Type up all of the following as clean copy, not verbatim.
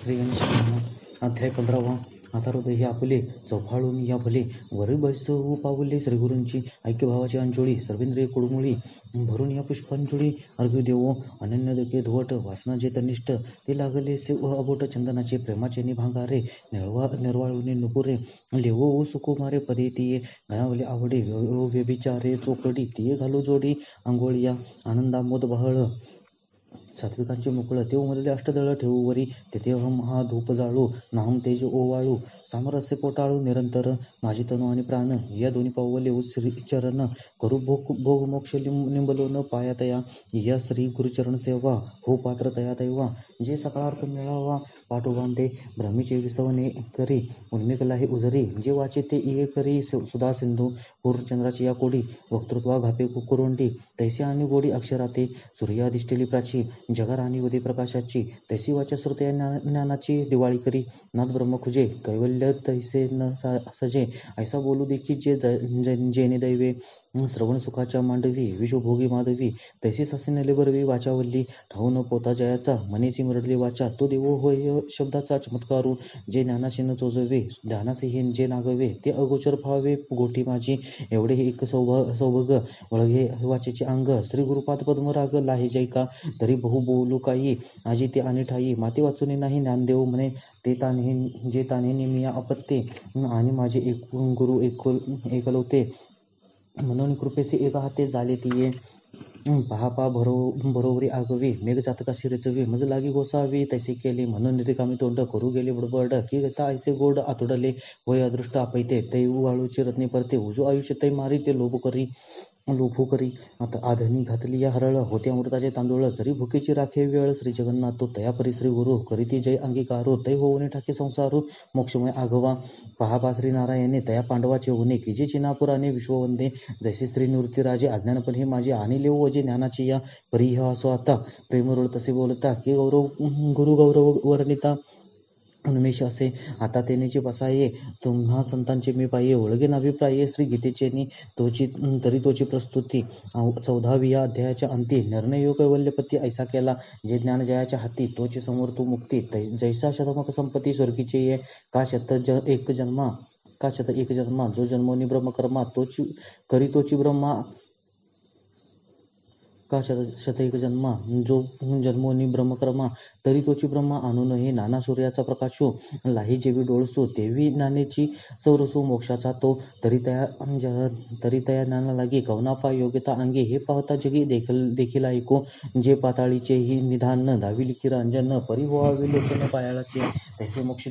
श्री गणेश अध्याय 15. आता हृदय आपले चौफाळून या भले वरी बसवू पावले श्रीगुरूंची ऐक्यभावाची अंजोळी सर्वेंद्रिय कुडमुळी भरून या पुष्पांजोळी अर्घ्य देवो अनन्य दके धुवट वासना जे तनिष्ठ ते लागले से अबोट चंदनाचे प्रेमाचे निभांगारे निर्वाळूने नुपुरे लेवो सुकुमारे पदे तिये गणावले आवडे व्यभिचारे चोकडी तिये घालू जोडी आंघोळिया आनंदामोद बहळ सात्विकांचे मुकुळ ते उमरले अष्टदळ ठेवूवरी तेथे अहम हा धूप जाळू नाहम तेज ओवाळू सामरस्य पोटाळू निरंतर माझी तनु आणि प्राण या दोन्ही पावले श्री चरण करू भोग मोक्ष निंबलोन पाया तया या श्री गुरुचरण सेवा हो पात्र तया दैवा जे सकाळार्थ मिळावा पाठो बांधे भ्रमीचे विसवणे करी उन्मेकला हे उजरी जे वाचे ते इये करी सुधा सिंधू पूर्णचंद्राची या कोडी वक्तृत्वा घापे कुरुंडी तैसे आणि गोडी अक्षराते सूर्याधिष्ठिली प्राची जगार आणि उदय प्रकाशाची तैसी वाचा श्रुते ज्ञानाची दिवाळी करी नाथ ब्रह्म खुजे कैवल्य तैसे न सजे ऐसा बोलू देखी जेने दैवे श्रवण सुखाच्या मांडवी विश्वभोगी माधवी तैसी सासिनेले बरवी वाचावल्ली ठाऊन पोता जयाचा मनेची मुरडली वाचा तो देवो होय शब्दाचा चमत्कारू जे ज्ञानाशी न चोजवे ध्यानासे हे जे नागवे ते अगोचर भावे गोठी माझी एवढे एक सौभग वळगे वाचेचे अंग श्री गुरुपाद पद्मराग लाहे जैका तरी बहु बोलू काही आजी ते आणि ठाई माते वाचुनी नाही ज्ञानदेव म्हणे ते तान्हे जे तान्हे निमिया अपत्ये आणि माझे एक गुरु एकलवते म्हणून कृपेचे एक हाते झाले तिये पहा बरोबरी आगवी मेघ जातकाशी रचवी मज लागी गोसावी तैसे केले म्हणून रिकामी तोंड करू गेले बडबड की गता ऐसे गोड आतुडले होय अदृष्ट आपैते तै वाळूची रत्ने परते उजू आयुष्य तै मारी ते लोभू करी आता आधनी घातली या हरळ होते अमृताचे तांदूळ जरी भुकेची राखे वेळ श्री जगन्नाथ तो तया परी श्री गुरु करीती जय अंगीकारो तै होऊने ठाके संसारू मोक्षमय आघवा पहा श्री नारायणे तया पांडवाचे होणे की जे चिनापुराने विश्ववंदे जैसे स्त्री निवृत्ती राजे अज्ञानपण हे माझे आणि लेव वजे ज्ञानाची या परी असो आता प्रेमरुळ तसे बोलता की गुरु गौरव वर्णिता उन्मेष असे आता तेनेचे बसाये तुम्हा संतांचे मी पाये ओळगे नाभिप्राये श्री गीतेचे तरी तोची प्रस्तुती 14व्या अध्यायाच्या अंती निर्णय कैवल्यपती ऐसा केला जे ज्ञान जयाच्या हाती तोची समोर तू मुक्ती जैसा शतमक संपत्ती स्वर्गीचे ये का शत एक जन्मा जो जन्मोनी ब्रह्मकर्मा तोची करी तोची ब्रह्मा का शतैक जन्मा जो जन्मोनी ब्रह्मकर्मा तरी तोची ब्रह्मा आणून हे नाना सूर्याचा प्रकाशो लाही जेवी डोळसो तेवी ज्ञानेची सौरसो मोक्षाचा तो तरी तया ज्ञाना लागे कवनापा योग्यता अंगे हे पाहता जगी देखील ऐको जे पाताळीचे ही निधान दाविली किरांजन परिभवावे लोचन पायाळाचे तैसे मोक्ष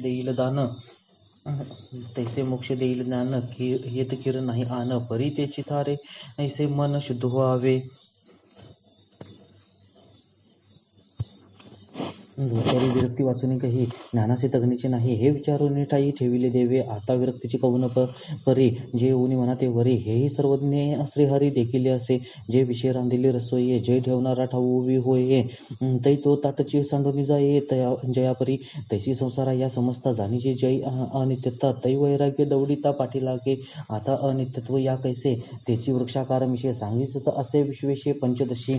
देईल ज्ञान येत किर नाही आन परी तेची थारे ऐसे मन शुद्ध व्हावे तरी विरक्ती वाचून काही ज्ञानाचे तगणीचे नाही हे विचारून ठाई ठेविले देवे आता विरक्तीची कवून परी जे उनी म्हणा ते वरी हेही सर्वज्ञ श्रीहरी देखील असे जे विषय रांधिले रसोये जय ठेवणारा ठाऊवी होय तै तो ताटची सांडोनी जाये जयापरी तैसी संसारा या समजता जाणीचे जय अनित्यता तै वैराग्य दौडिता पाठी लागे आता अनित्यत्व या कैसे त्याची वृक्षाकार मिशे सांगित असे विश्वेशे पंचदशी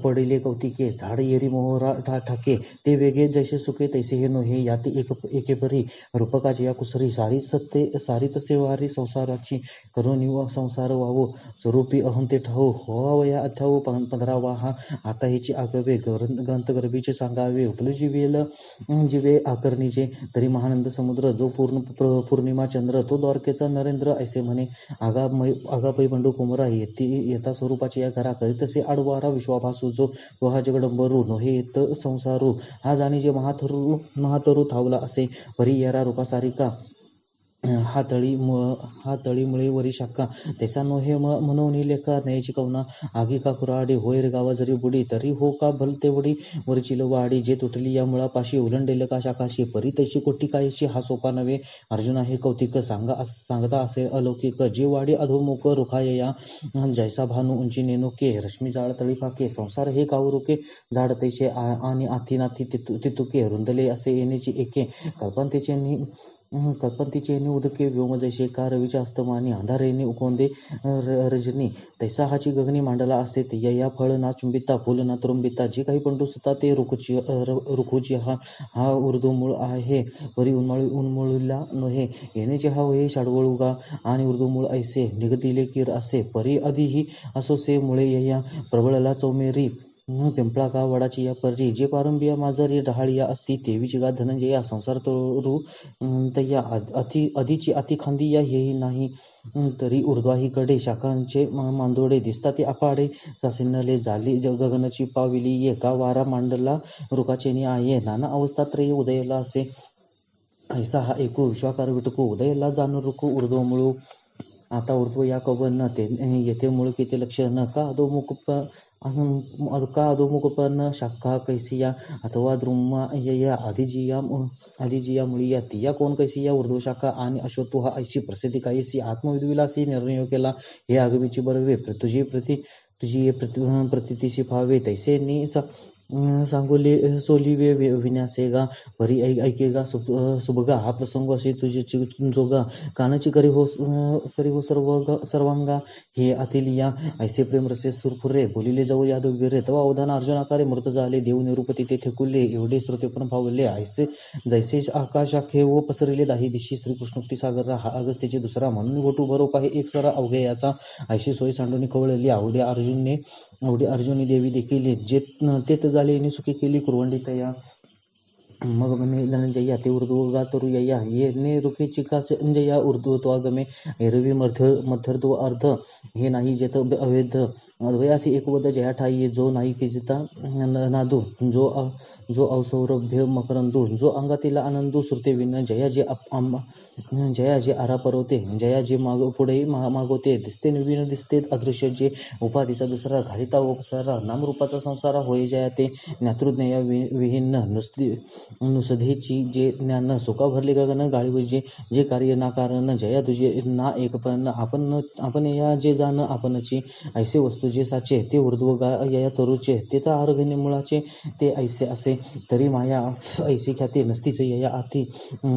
पडिले कौतिके झाड येरी मोहरा ठाके ते वेगे जैसे सुखे तैसे हे नोहे याती एकेपरी रूपकाचे या कुसरी सारीत सेवारी संसाराची करुणी संसार वावो स्वरूपी अहं ते ठाऊ होवावया अथाऊ 15वा हा आता ह्याची आगवे ग्रंथ गर्भीचे सांगावे जिवे आकर्णीचे तरी महानंद समुद्र जो पौर्णिमा चंद्र तो द्वारकेचा नरेंद्र ऐसे म्हणे आगापै बंडू कुमरा येता स्वरूपाचे या घरा करीतसे आडवारा विश्वाभासू जो हा जगडंबरू नोहे येत संसारू हा जाणी जे महातरू थावला असे परी येरा रूपा सारिका हा तळीमुळे वरी शाखा त्याचा नोहे म्हणून लेखा न्यायची कवना आगी का कुराडी होय रे गावा जरी बुडी तरी हो का भलते वडी वरची वाडी जे तुटली या मुळापाशी उलंडेल का शाखाशी परी तैशी कोटी कायशी हा सोपा नव्हे अर्जुना हे कौतिक सांगता असे अलौकिक जे वाडी अधोमुख रुखाया जैसा भानू उंची नेनुके रश्मी जाळ तळी फाके संसार हे कावरुके झाड तैसे आणि आथी नाथी तितुके रुंदले असे येण्याची एके कल्पनतेचे कल्पंतीचेने उदके व्योम जैसे का रवीच्या अस्तमानी अंधारेने उकोंदे रजनी तैसा हाची गगनी मांडला असे या फळ ना चुंबिता फुल ना तुरुंबिता जे काही पंडुसता ते रुखुची हा उर्दू मूळ आहे परी उन्मळीला नव्हे येण्याचे हा हे शाडवळुगा आणि उर्दू मूळ ऐसे निगदिले किर असे परी अधीही असोसे मुळे या प्रबळला चौमेरी पिंपळा का वडाची या परी जे पारंबिया माजरी डहाळिया असती देवीची गा धनंजया संसार तोरू तय्या अधीची अति खांदी या हेही नाही तरी ऊर्ध्वाहीकडे शाखांचे मांदोडे दिसता ते अपाडे सासिन्नले झाली गगनची पाविली ये का वारा मांडला रुखाचेनी आहे नाना अवस्थात्रय उदयला असे ऐसा हा एकू विश्वाकार विटकू उदयला जाणू रुकू ऊर्ध्व मुळू आता ऊर्ध्व या कवन ते येथे मूळ किती लक्षण का अधोमुखपन शाखा कैसिया अथवा द्रुमा या आदिजिया मुळी या तिया कोण कैसिया ऊर्ध्व शाखा आणि अश्वत्व हा ऐशी प्रसिद्धी काहीसी आत्मविद्विलासी निर्णय केला हे आगमीची बरवे तुझी प्रतितीशी फावे तैसे नि सांगोले सोलिवे विन्यासेगा परी ऐकेगा सुबगा हा प्रसंग असे तुझे जोगा कानाची करी हो सर्वांगा हे अतिलिया ऐसे प्रेम रसे सुरफुरे बोलिले जाऊ यादव विरे तवा अवधान अर्जुनाकारे मृत झाले देव निरुपती ते ठेकुले एवढे श्रोते पण फावले ऐसे जैसे आकाशाखे व पसरले दाही दिशी श्रीकृष्णोक्ती सागर हा अगस्त्याचे दुसरा म्हणून गोटू बरोप आहे एक सरा अवघे याचा ऐशी सोयी सांडून खवळली आवडे अर्जुनी देवी देखील जे तेत झाले सुखी केली कुरवंडी तया मग म्हणे धनंजया ते उर्दू गा तरू या ये ने रुखे चिका संजया उर्दू तो आगमे एरवी मध्यर्दो अर्ध हे नाही जेत अवैध अद्वयासी एकवद जया ठाई जो नाही किजिता नादू जो अवसौरभ्य मकरंदू जो अंगातीला आनंदू सुरते विन जया जे आरा परवते जया जे पुढे मागवते दिसते नवीन दिसते अदृश्य जे उपाधीचा दुसरा घालिता उपसारा नामरूपाचा संसारा होय जया ते ज्ञातृज्ञया विहीन नुसधेची जे ज्ञान सुका भरले गगन गाळीव जे कार्य ना कारण जया तुझे ना एकपण आपण या जे जाण आपणची ऐसे वस्तू जे साचे ते ऊर्ध्व या तरुचे ते तर आर्घ्य मुळाचे ते ऐसे असे तरी माया ऐसी ख्याती नसतीच या आती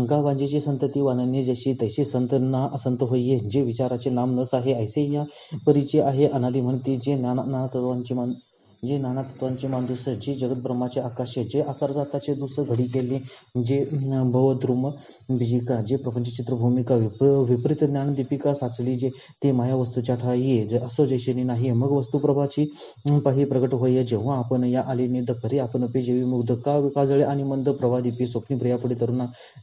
गावांजेची संतती वानन्य जशी तैसे संत ना असंत होईये जे विचाराचे नाम नस आहे ऐसे या परिचय आहे अनादी म्हणती जे नाना तत्वांचे मांदूस जे जगत ब्रह्माचे आकाशे जे आकार जाताचे दुस घडी केले जे भवद्रुम बिजिका जे प्रपंच चित्रभूमिका विपरीत ज्ञान दीपिका साचली जे ते माया वस्तूच्या ठाई असो जैशेनी नाही मग वस्तुप्रभाची पाही प्रगट होय जेव्हा आपण या आलीने दखरी आपण पे जेवी मुग्ध काजळे आणि मंद प्रवादीपी स्वप्नी प्रियापुढे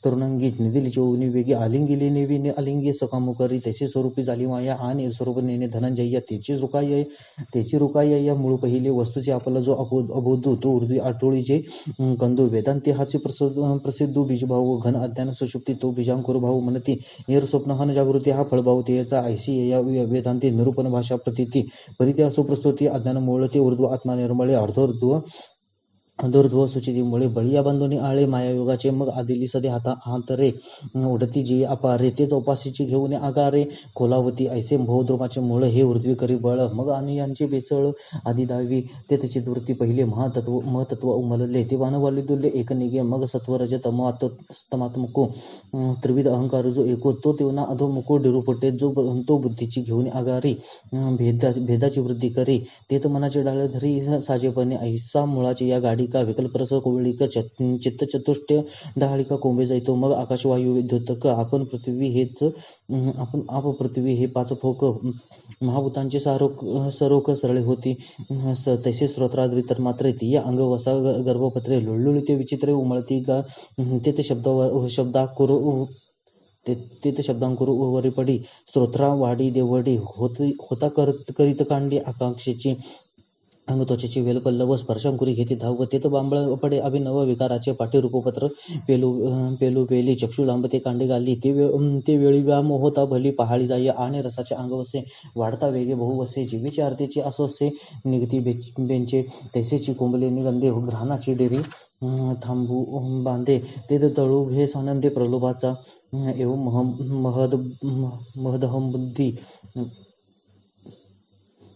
तरुणांगी निदिलीची ओवनी वेगी आलिंगिली नेवीने अलिंगी सकामुकरी तैसे स्वरूपी झाली माया आणि स्वरूप नेणे धनंजय त्याची रुकाय या मूळ पहिले वस्तूचे आपला जो अबोधू तो उर्दू आठोळीचे कंदू वेदांती हाचे प्रसिद्धू बीजभाऊ घन अज्ञान सुषुप्ती तो बीजांकुर भाऊ म्हणती निर स्वप्न हन जागृती हा फळभाऊ तेचा ऐशी या वेदांती निरूपण भाषा प्रतीती परिते असो प्रस्तुती अज्ञान मूळ ते उर्दू आत्मा निर्मळे अधोर्ध्व सुचितीमुळे बळीया बांधून आळे मायायोगाचे मग आदिली सदे हातरे उडती जी अपारे ते चौपाशीची घेऊन आगारे कोलावती ऐसे भवद्रुमाचे मूळ हे ऊर्ध्वी करी बळ मग आणि यांचे बेचळ आधी दहावी ते त्याची दुर्ती पहिले महतत्व उमलले ते वानवाली दुल्ले एक निगे मग सत्वरज तमात्मको त्रिविध अहंकार जो एको तो तेवना अधोमुको डिरुपटे जो तो बुद्धीची घेऊन आगारी भेदाची वृद्धी करे ते तर मनाचे डाळ धरी साजेपणे ऐसा मुळाची या गाडी का विकल्परस कोवळिक चित्त चतुष्टय डहाळिका कोंबे जायतो मग आकाशवायू विद्युतक आपण पृथ्वी हे पाच फोक महाभूतांचे सरोख सरळे होती तैसे स्रोत्राद्री तर मात्र ती या अंग वसा गर्भपत्रे लुळलुळी ते विचित्रे उमळती का ते शब्दांकुर वरी पडी स्तोत्रा वाडी देवडी होता करीत कांडी आकांक्षेची अंग त्वचेची वेलपल्लव स्पर्शांकुरी घेते धाव ते बांबळ पडे अभिनव विकाराचे पाठी रूपपत्र पेलू पेली चक्षु लांबते कांडे गाली ते वेळी व्याम होता भली पहाळी जाई आणि रसाचे अंग वसे वाढता वेगे बहु वसे जीवीची आरतीची असोसे निगती बेंचे तैसेची कोंबले निगंधे घ्राणाची डेरी थांबू बांधे ते तळू घे सानंदे प्रलोभाचा एव महदहम बुद्धी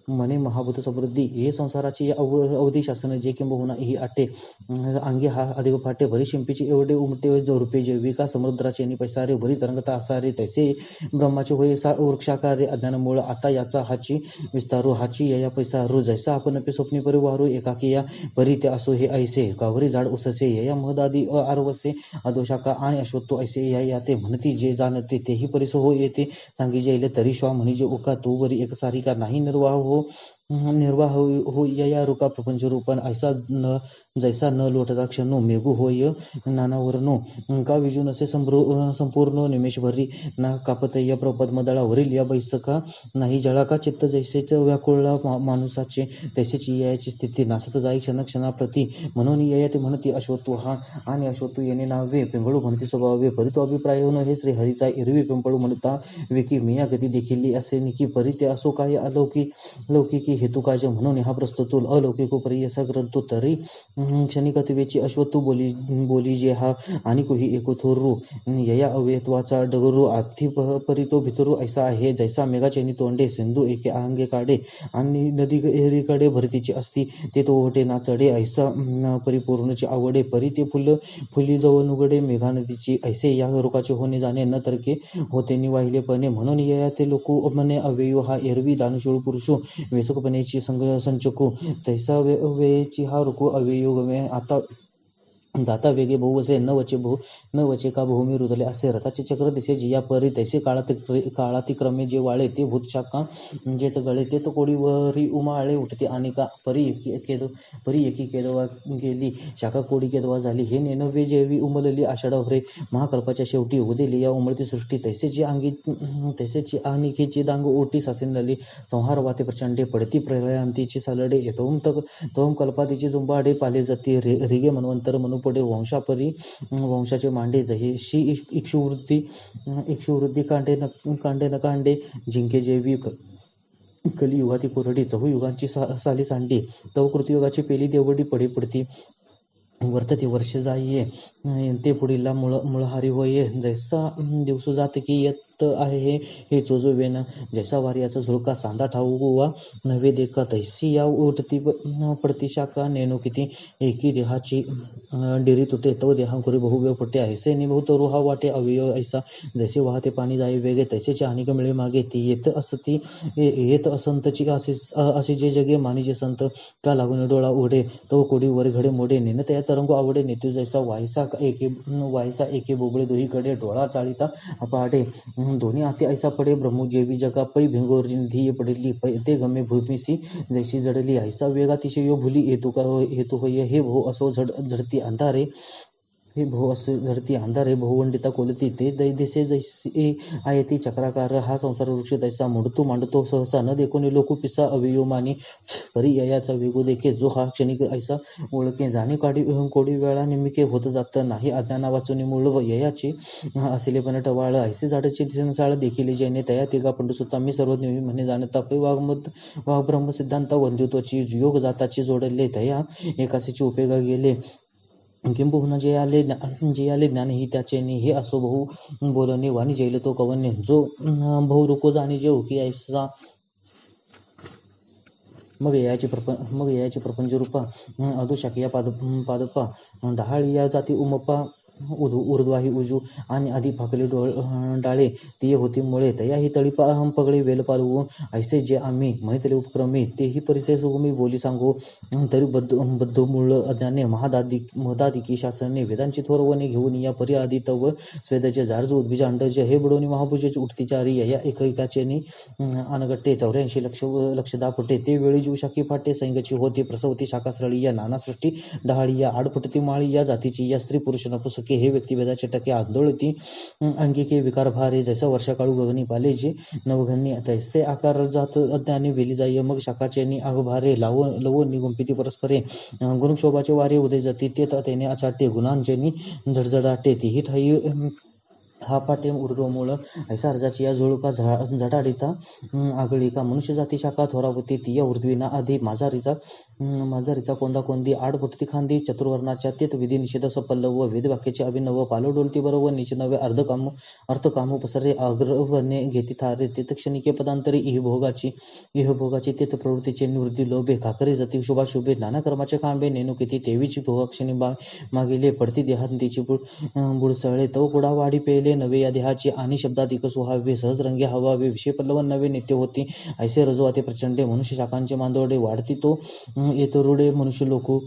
मने महाभूत समृद्धी हे संसाराची अवधी शासन जे किंबहुना ही आटे अंगी हा अधिक फाटे भरी शिंपीची एवढे उमटे रुपे जैविका समुद्राचे नि पैसारे भरी तरंगता असारे तैसे ब्रह्माचे होय वृक्षाकारे अज्ञान मूळ आता याचा हाची विस्तारू हाची या पैसारू जैसा आपण स्वप्नी परिवारू एकाकी या परी ते असो हे ऐसे कावरी झाड उससे या महदादी आरवसे अदोशाका आणि अश्वत्तो ऐसे या ते म्हणती जे जाणते तेही परिसो हो येते सांगी जेले तरी श्वा म्हणजे उका तू वरी एक सारी का नाही निर्वाह हो या रुका प्रपंच रूपन ऐसा न जैसा न लोटता क्षणो मेघू होय नानावरनो का विजून असे संपूर्ण निमेष भरी ना कापतय पद्मदळावरील या बैसका नाही जळाका चित्त जैसेच व्याकुळला माणूसाचे तैसेची याची स्थिती नासत जाई क्षणाप्रती म्हणून या ते म्हणती अश्वत्थू हा आणि अश्वत्थू येणे नावे पिंगळू म्हणती स्वभावे परितो अभिप्राय न हे श्री हरीचा एरवी पिंपळू म्हणता विकी मिया गती देखील असे निकी परी ते असो काय लौकिकी हेतू काज म्हणून हा प्रस्तुतूल अलौकिको परी असा ग्रंथो तरी क्षणिकत्वेची अश्वत्थू बोली जे हा आणि कुही एको थोरू यया अवयत्वाचा डगरू आधी परितो भितरू ऐसा आहे जैसा मेघाचेनी तोंडे सिंधू एके अंगे काढे आणि नदी एरीकडे भरतीची असती ते तो ओटे ना चढे ऐसा परिपूर्णची आवडे परी ते फुली जवळ उघडे मेघा नदीची ऐसे या रोगाचे होणे जाणे न तरके होते निवाहिलेपणे म्हणून या ते लोक मने अव्ययो हा एरवी दानशूळ पुरुषो वेसकपणेची संचको तैसा वेची हा रुको अव्ययो गमे आता जाता वेगे बहु असे न वचे का बहुमी रुदले असे रथाचे चक्र दिसे जिया परी तैसे काळातिक्रमे जे वाळे ते भूतशाखा जे गळे ते तो कोडीवरी उमाळे उठते आणि का परी एकी केदवा गेली शाखा कोडी केदवा झाली हे नेनवे जेवी उमलली आषाढ महाकल्पाच्या शेवटी उदेली या उमळती सृष्टी तैसेची आणखीची दांग ओटी सासिनली संहार वाते प्रचंडे पडती प्रलयांतीची सालडे तोम कल्पातीची जुंबाडे पाले जाती रिगे मनवंतर मनुपडे वंशाचे मांडे जशी इक्षुवृद्धी कांडे न कांडे जिंके जेवी कलियुगाती कोरडी चहुयुगांची साली सांडी तव कृतयुगाची पेली देवडी पडी पडती वर्तती वर्ष जाईये ते पुढीला मुळहारी होये जैसा दिवस जात की येत आहे हे चोजवेन जैसा वार्याचा झुळका सांदा ठाऊवा नव्हे देखा तैसी या उठती पडती शाखा नेनो किती एकी देहाची डेरी तुटे तव देहांकुरी बहुव्य फुटे ऐसे निभव तरू हा वाटे अवयव ऐसा जैसे वाहते पाणी जाई वेगे तैसेची अनेक मिळे मागे ती येत असंतची असे जे जगे मानिजे संत का लागून डोळा उघडे तव कोडी वर घडे मोडे नेन त्या तरंगो आवडे नेतू जैसा वायसा एके बोबळे दोहीकडे डोळा चाळीता पहाटे दोन्ही हाती ऐसा पडे ब्रह्मजेवी जगा पै भिंगोरी पडली ते गमे भूमिसी जैशी जडली ऐसा वेगा तिशय यो भुली हेतू होय हे भो असो झडती अंधारे हे भो असे झडती अंधारे बहुवंडिता कोलती ते दिसे जैसे आयती चक्राकार हा संसार वृक्ष तैसा मांडतो सहसा न देखून लोक पिसा अवयमानी परी याचा वेगो देखे जो हा क्षणिक ऐसा ओळखे जाणे कोडी वेळा निमिके होत जात नाही अज्ञाना वाचून मूळ ययाचे असले पण टवाळ ऐसे झाडाचे संसाळ देखील जैने तया तिगा पंडुसुता मी सर्वज्ञ म्हणे जाणता पै वाघ ब्रह्म सिद्धांत वंद्युत्वाची योग जाताची जोडले तया एकाशीची उपयोगा गेले किंबहुना जे आले ज्ञान ही त्याचे हे असो बहु बोलणे वाणी जैल तो कवन्य जो बहु रुको जाणी जे की ऐसा मग याची प्रपंच रूपा अधुशाखिया पादपा डहाळी या जाती उमपा ऊर्ध्वाही उजू आणि आधी फाकले डाळे ती होती मुळे तयाही तळीपा पगळे वेल पालवू ऐसे जे आम्ही म्हणितले उपक्रमे तेही परिचय सुगमी बोली सांगू तरी बद्ध मूळ अज्ञाने महदादिकी शासने वेदांची थोरवणे घेऊन या परी आदी तव स्वेदाचे जार्ज उद्भिज अंडज हे बुडवणी महापूजेचे उठतीचारी या एकेकाचेनी अनगट्टे 84 लक्ष दापटे ते वेळी जीवशाखी फाटे सैंगची होती प्रसवती शाखासरळी या नाना सृष्टी डहाळी या आडफुटती माळी या जातीची या स्त्री पुरुष नपुसकी हे व्यक्तिभेदाचे टके आंदोलती अंगिके विकार भारे जैसा वर्षाकाळू गगनी पाले जे नवघनी तैसे आकार जात अज्ञानी वेली जाई मग शाखाचेनी आग भारे लवो निगुंपिती परस्परे गुणशोभाचे वारे उदय जाती ते त्याने अचाटे गुणांचेनी झडझडाटे तीही ठाई हा पाठ्यम ऊर्ध्वमूळ ऐसा अर्जाची या जोळका झडाडिता आगळिका मनुष्य जाती शाखा थोरावती तिय ऊर्ध्विना आधी माझारीचा कोंदा कोंदी आड फुटती खांदी चतुर्वर्णाच्या तेत विधी निषेध सपल्लव वेद वाक्याचे अभिनव पालो डोलती बरोबर निच नवे अर्थकामू पसरे अग्रवने घेती थारे तेत क्षणिके पदांतरी इहभोगाची तेत प्रवृत्तीचे निवृत्ती लोभे खाकरे जती शुभाशुभे नाना कर्माचे खांबे नेणू किती तेवीची भोगाक्षणी मागिले पडती देहांतीची बुडसळे तो कुडा वाढी पेले नवे या देहाची आणि शब्दाधिक सुहावे सहज रंगे हवावे विषय पल्लवन नवे नित्य होती ऐसे रजवाते प्रचंडे मनुष्य शाखांचे मांदोडे वाढती तो येतो रुडे मनुष्य लोकू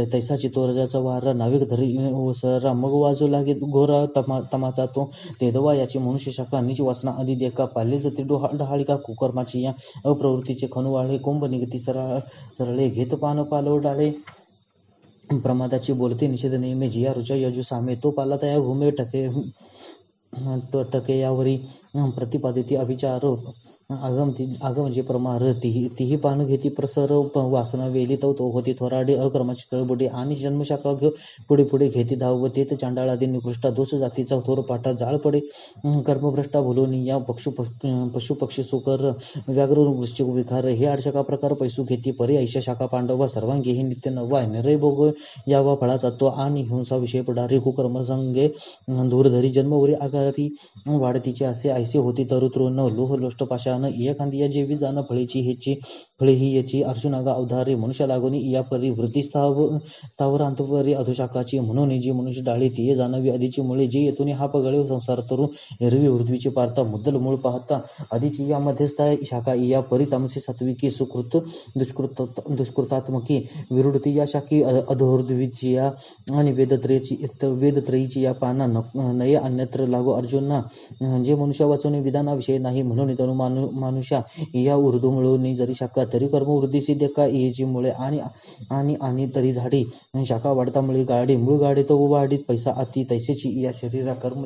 तैसाची तो रजाचा वारा नाविक धरी वसरा मग वाजू लागे घोरा तमाचा तो तेदवा याची मनुष्य शाखा नीच वासना आधी देखा पाले जाते डहाळिका कुकर्माची या अप्रवृत्तीचे खणुवाळे कुंभ निगती सरळे घेत पान पालव डाळे प्रमादाची बोलते निषेध नेहमी जिया रुचा यजू सामे तो पाला तया घुमे टके यावरी प्रतिपादिती अभिचार आगम जे प्रमार तिही पान घेती प्रसर वासना वेली तो होती थोराडे अकर्माची तळबुडे आणि जन्मशाखा पुढे पुढे घेती धावते चांडाळादी निकृष्टा दोष जातीचा थोर पाठा जाळ पडे कर्मभ्रष्टा भुलून या पशु पक्षी सुकर व्याघ्र वृश्चिक विकार हे आडशाखा प्रकार पैसू घेती परी ऐशा शाखा पांडवा सर्वांगी ही नित्य नवा निरय भोग यावा फळाचा तो आणि हिंसा विषय पुढारी कुकर्म संगे धूरधरी जन्मवरी आगारी वाढतीचे असे ऐसे होती तरुतृण लोह लोष्ट पाशा इया खांदी या जेवी जाणं फळे ही याची अर्जुनागा अवधारे मनुष्य लागोनी इया परी वृत्ती स्थावरांतपरी अधुशाखाची म्हणून जी मनुष्य डाळी तिये जाणवी आधीची मुळे जे येतून हा पगळे संसार तरू एरवी ऊर्ध्वीची पारता मुद्दल मूळ पाहता आधीची या मध्यस्था शाखा इया परी तामसी सात्विकी सुकृत दुष्कृतात्मकी विरुडती या शाखी अधोर्ध्वीची या आणि वेदत्रयीची या पाना नये अन्यत्र लागू अर्जुना जे मनुष्य वाचवणे विधानाविषयी नाही म्हणून तनु मनुष्या या उर्दू मिळवणी जरी शाखा तरी कर्मवृद्धीची देखा याची मुळे आणि तरी झाडी शाखा वाढता मुळे गाडी मूळ गाडी तो वाढीत पैसा अति तैसेची या शरीरा कर्म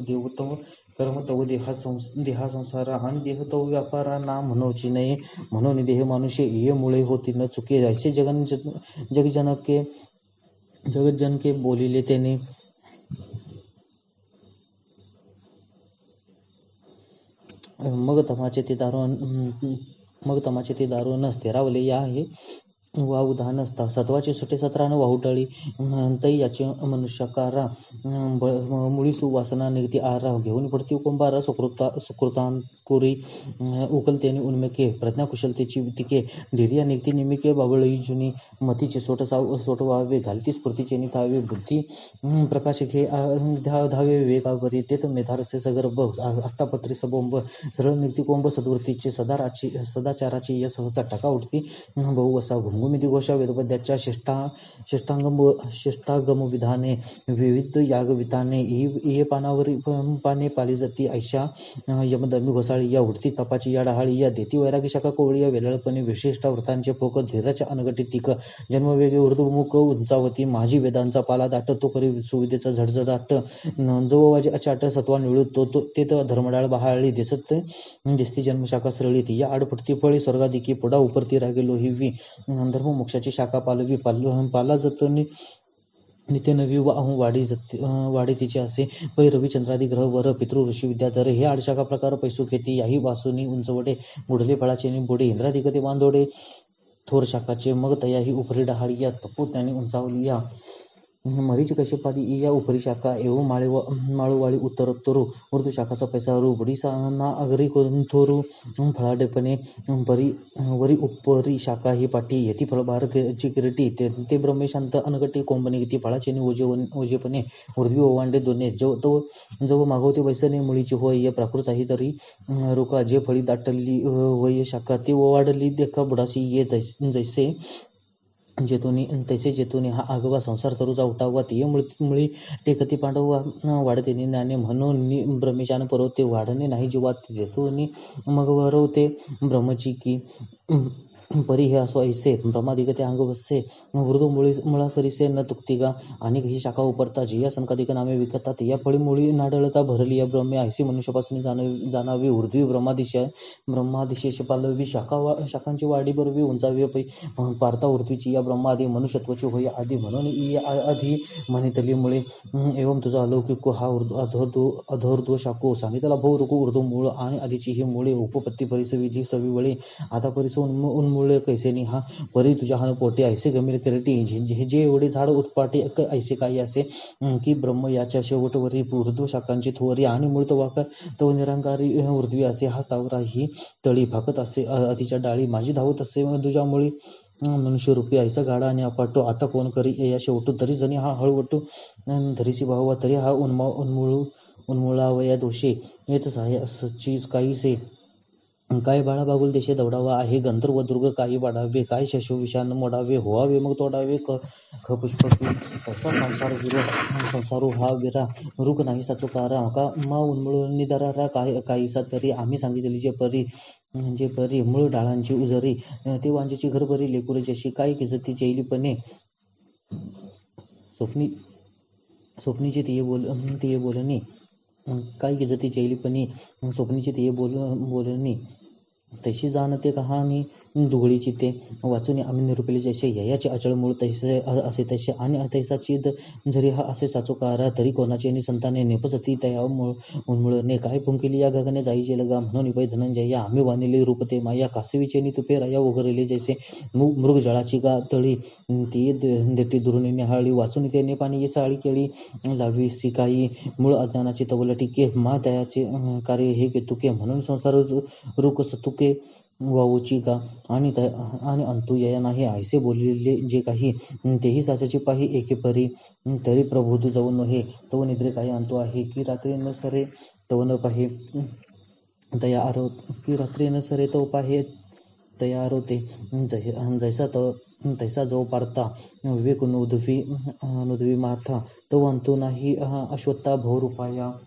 तव देहा संसारा आणि देह तो व्यापारा ना म्हणूची नये म्हणून देह मनुष्य ये मुळे होती न चुके ऐसे जगज्जनके बोलिले त्याने मग तमाचे ते दारुण स्थिरावले या हे वाहुधान असता सत्वाचे सुटे सत्रानं वाहुटळी तै याचे मनुष्यकारा मुळी सुवासना निगती आरा घेऊन पडती कुंभारा सुकृतांकुरी उकलतेने उन्मेके प्रज्ञाकुशलतेची तिके ढिरिया निगती निमिके बाबळी जुनी मतीचे सोटवावे घालती स्फूर्तीचे निथावे बुद्धी प्रकाश घे धावे विवेकावरी तेत मेधारसे सगर्भ आस्थापत्री सबोंब सरळ निगती कोंब सद्वृत्तीचे सदाचाराची या सहसा टाका उठती बहुवसा घुमघुमिती घोषा वेदपद्याच्या शिष्टागम विधाने विविध यागविताने इये पाने पाली जाती ऐशा यमदमी घोसाळी या उडती तपाची या डहाळी या देती वैरागी शाखा कोवळी या वेलाळपणे विशिष्ट व्रतांचे फोक धीराच्या अनगटी तिक जन्मवेगे ऊर्ध्वमुख उंचावती माझी वेदांचा पाला दाट तो करी सुविधेचा झडझडाट जववाजी अचाट सत्वा निळू तो ते धर्मडाळ बहाळी दिसती जन्मशाखा सरळी ती या आडफुटती फळी स्वर्गादिकी पुढा उपरती रागे लोहिवी धर्म मोक्षाची शाखा पालवी पाला जतनी नित्य नवी वाढी तिचे असे पै रविचंद्रादी ग्रह वर पितृ ऋषी विद्याधर हे आडशाखा प्रकार पैसू खेती याही वासुनी उंचवडे बुडले फळाचे बुडे इंद्राधिकते बांधोडे थोर शाखाचे मग तयाही उपरी डहाळी या तपू त्याने उंचावली या मरीच कश्यपादी या उपरी शाखा एवं माळूवाळी उत्तरोत्तरू ऊर्ध्व शाखाचा पैसा रुबडी ना अगरी थोरू फळाडेपणे वरी उपरी शाखा ही पाठी येती फळभार ची किरटी ते ब्रह्मेशांत अनगटी कोंबणी ती फळाचे ओजेपणे ऊर्ध्वी ओवांडे दोन्हे जव मागवते वैसने मुळीची होय या प्राकृत आहे तरी रोका जे फळी दाटली वय शाखा ती ओवाडली देखा बुडासी ये जैसे जेतुनी हा आगवा संसार तरुचा उठावा ती मुळी टेकती पांडवा वाढते ज्ञाने म्हणून ब्रह्मेशान परवते वाढणे नाही जीवात जेतुनी मग वरवते ब्रह्मची की परी हे असो ऐसे ब्रह्मादिगते अंग वस्से मृदू मुळा सरिसे न तुक्तिगा अनेक ही शाखा उपरता जिया संकाधिक नामे विकतात या फळी मुळी नाडळता भरली या ब्रह्मे ऐसी मनुष्यापासून जाणावी ऊर्ध्वी ब्रह्मादिशेष पालवी शाखांची वाढी बरवी उंचावी पारता ऊर्ध्वीची या ब्रह्मादी मनुष्यत्वाची होई आधी म्हणून आधी म्हणितली मुळे एवं तुझा अलौकिक हा अधोर्ध्व शाखो सांगितला भो रुकू ऊर्ध्व मूळ आणि आधीची ही मुळे उपपत्ती परिसविधी सविवळे आता परिस उन्मूळ कैसेनी हा परी तुझ्या हा पोटे ऐसे गमिल किरटी हे जे एवढे झाड उत्पाटे ऐसे काही असे की ब्रह्म याच्या शेवटवरी ऊर्ध्व शाखांची थोरी आणि मूळ तो निरंकारी ऊर्ध्वी असे हा स्थावर ही तळी फाकत असे आधीच्या डाळी माझी धावत असे तुझ्यामुळे मनुष्य रूपी ऐसा गाडा आणि अपाटो आता कोण करी या शेवटू तरी जणी हा हळवटू धरीसी भावा तरी हा उन्मुळावया दोषे येत सची काहीसे काय बाळा बागुल देशे दौडावा आहे गंधर्व दुर्ग काही वाढावे काय शशो विषान मोडावे होवावे मग तोडावे पुष्पकी तसा संसारो हा विरा रुक नाही साचुकारा का मा उन्मुळून निदारा काहीसा तरी आम्ही सांगितले जे परी मूळ डाळांची उजरी ते वांजेची घरभरी लेकुर जशी काय किजती चैलीपणे स्वप्नीची तिये बोलणी काय किजती चैलीपणे स्वप्नीची तिये बोलणी तशी जाणते कहाणी दुगळीची ते वाचून आम्ही निरूपले जैसे ययाचे अचळ मूळ तैसे असे तैसे आणि तैसाची जरी हा असे साचोकारा तरी कोणाचे संताने नेपजती तया उन्मुळने काय पुंकिली या गगने जाईचे लगा म्हणून पै धनंजय आम्ही वानिले रूपते माया कासवीचे तुपे राया वगैरेले जैसे मृग जळाची गा तळी ती देठी दुरुनी निहाळी वाचून त्याने पाणी साळी केळी लावी सिकाई मूळ अज्ञानाची तवल टिके मा दयाचे कार्य हे केतुके म्हणून संसार रुक सतुके वावूची का आणि अंतू या नाही ऐसे बोललेले जे काही तेही साचाची पाही एके परी तरी प्रबोधू जाऊ नये तो निद्रे काही अंतू आहे की रात्री न सरे तो न पाहे तया आरो की रात्री न सरे तो पाहे तयार होते जैसा तैसा जो पारता विवेक नुदवी माथा तो अंतू नाही अश्वत्था भोरुपाया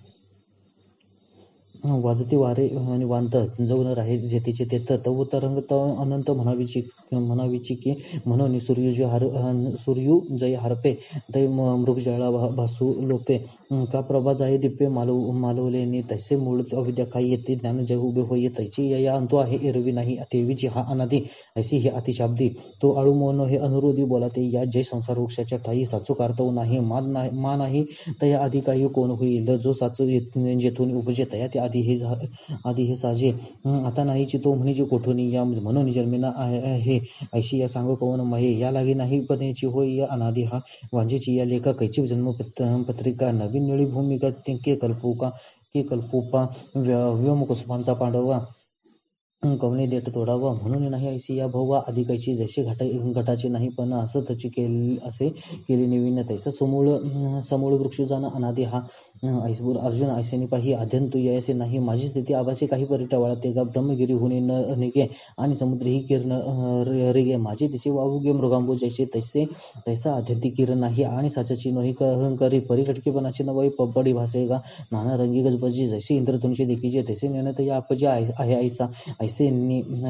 वाजती वारे आणि वांत जवून राहे जेतीचे तेत तव तरंग अनंत म्हणावीची की म्हणून सूर्यू जय हरपे तै मृगजळा भासू लोपे का प्रभा जाय दिप्पे मालवलेने तैसे मूळ अविद्या काही येते ज्ञान जय उभे होई तैची या अंतो आहे एरवी नाही तेवीची हा अनादी ऐसी हे अतिशाब्दी तो आळू मोन हे अनुरोधी बोलाते या जय संसार वृक्षाच्या ठाई साचू कारतव नाही मा नाही तया आधी काही कोण होईल जो साचू जेथून उपजे तया ते आधी हे साजे आता नाहीची तो म्हणीची कोठून या म्हणून जन्मिना आहे ऐशी या सांगो कवन महे या लागी नाही पणेची होय या अनादी हा वांजेची या लेखा कैची जन्म पत्रिका नवीन निळी भूमिका के कल्पोपा व्योमकुसुमांचा पांडवा कवने देठ तोडावा म्हणून नाही ऐशी या भोवा अधिकाची जसे घटाचे नाही पण असं त्याची असे केली नवीन तैसा समूळ वृक्ष जाणं अनादी हा ऐसबूर अर्जुन ऐसेनी पाही अध्यंतु यसे नाही माझी स्थिती आभासी काही परी टवाळते का ब्रह्मगिरी होणे न निगे आणि समुद्र ही किरण रेगे माझे दिसे वाहू गे मृगांबू जैसे तैसा अध्यंती किरण नाही आणि साचाची नोही करी परी लटकेपणाची नवाई पब्बडी भासे का नाना रंगी गजबजी जैसे इंद्रधनुष्य देखीचे तैसे नेणत या अपजे आहे ऐसा ऐसे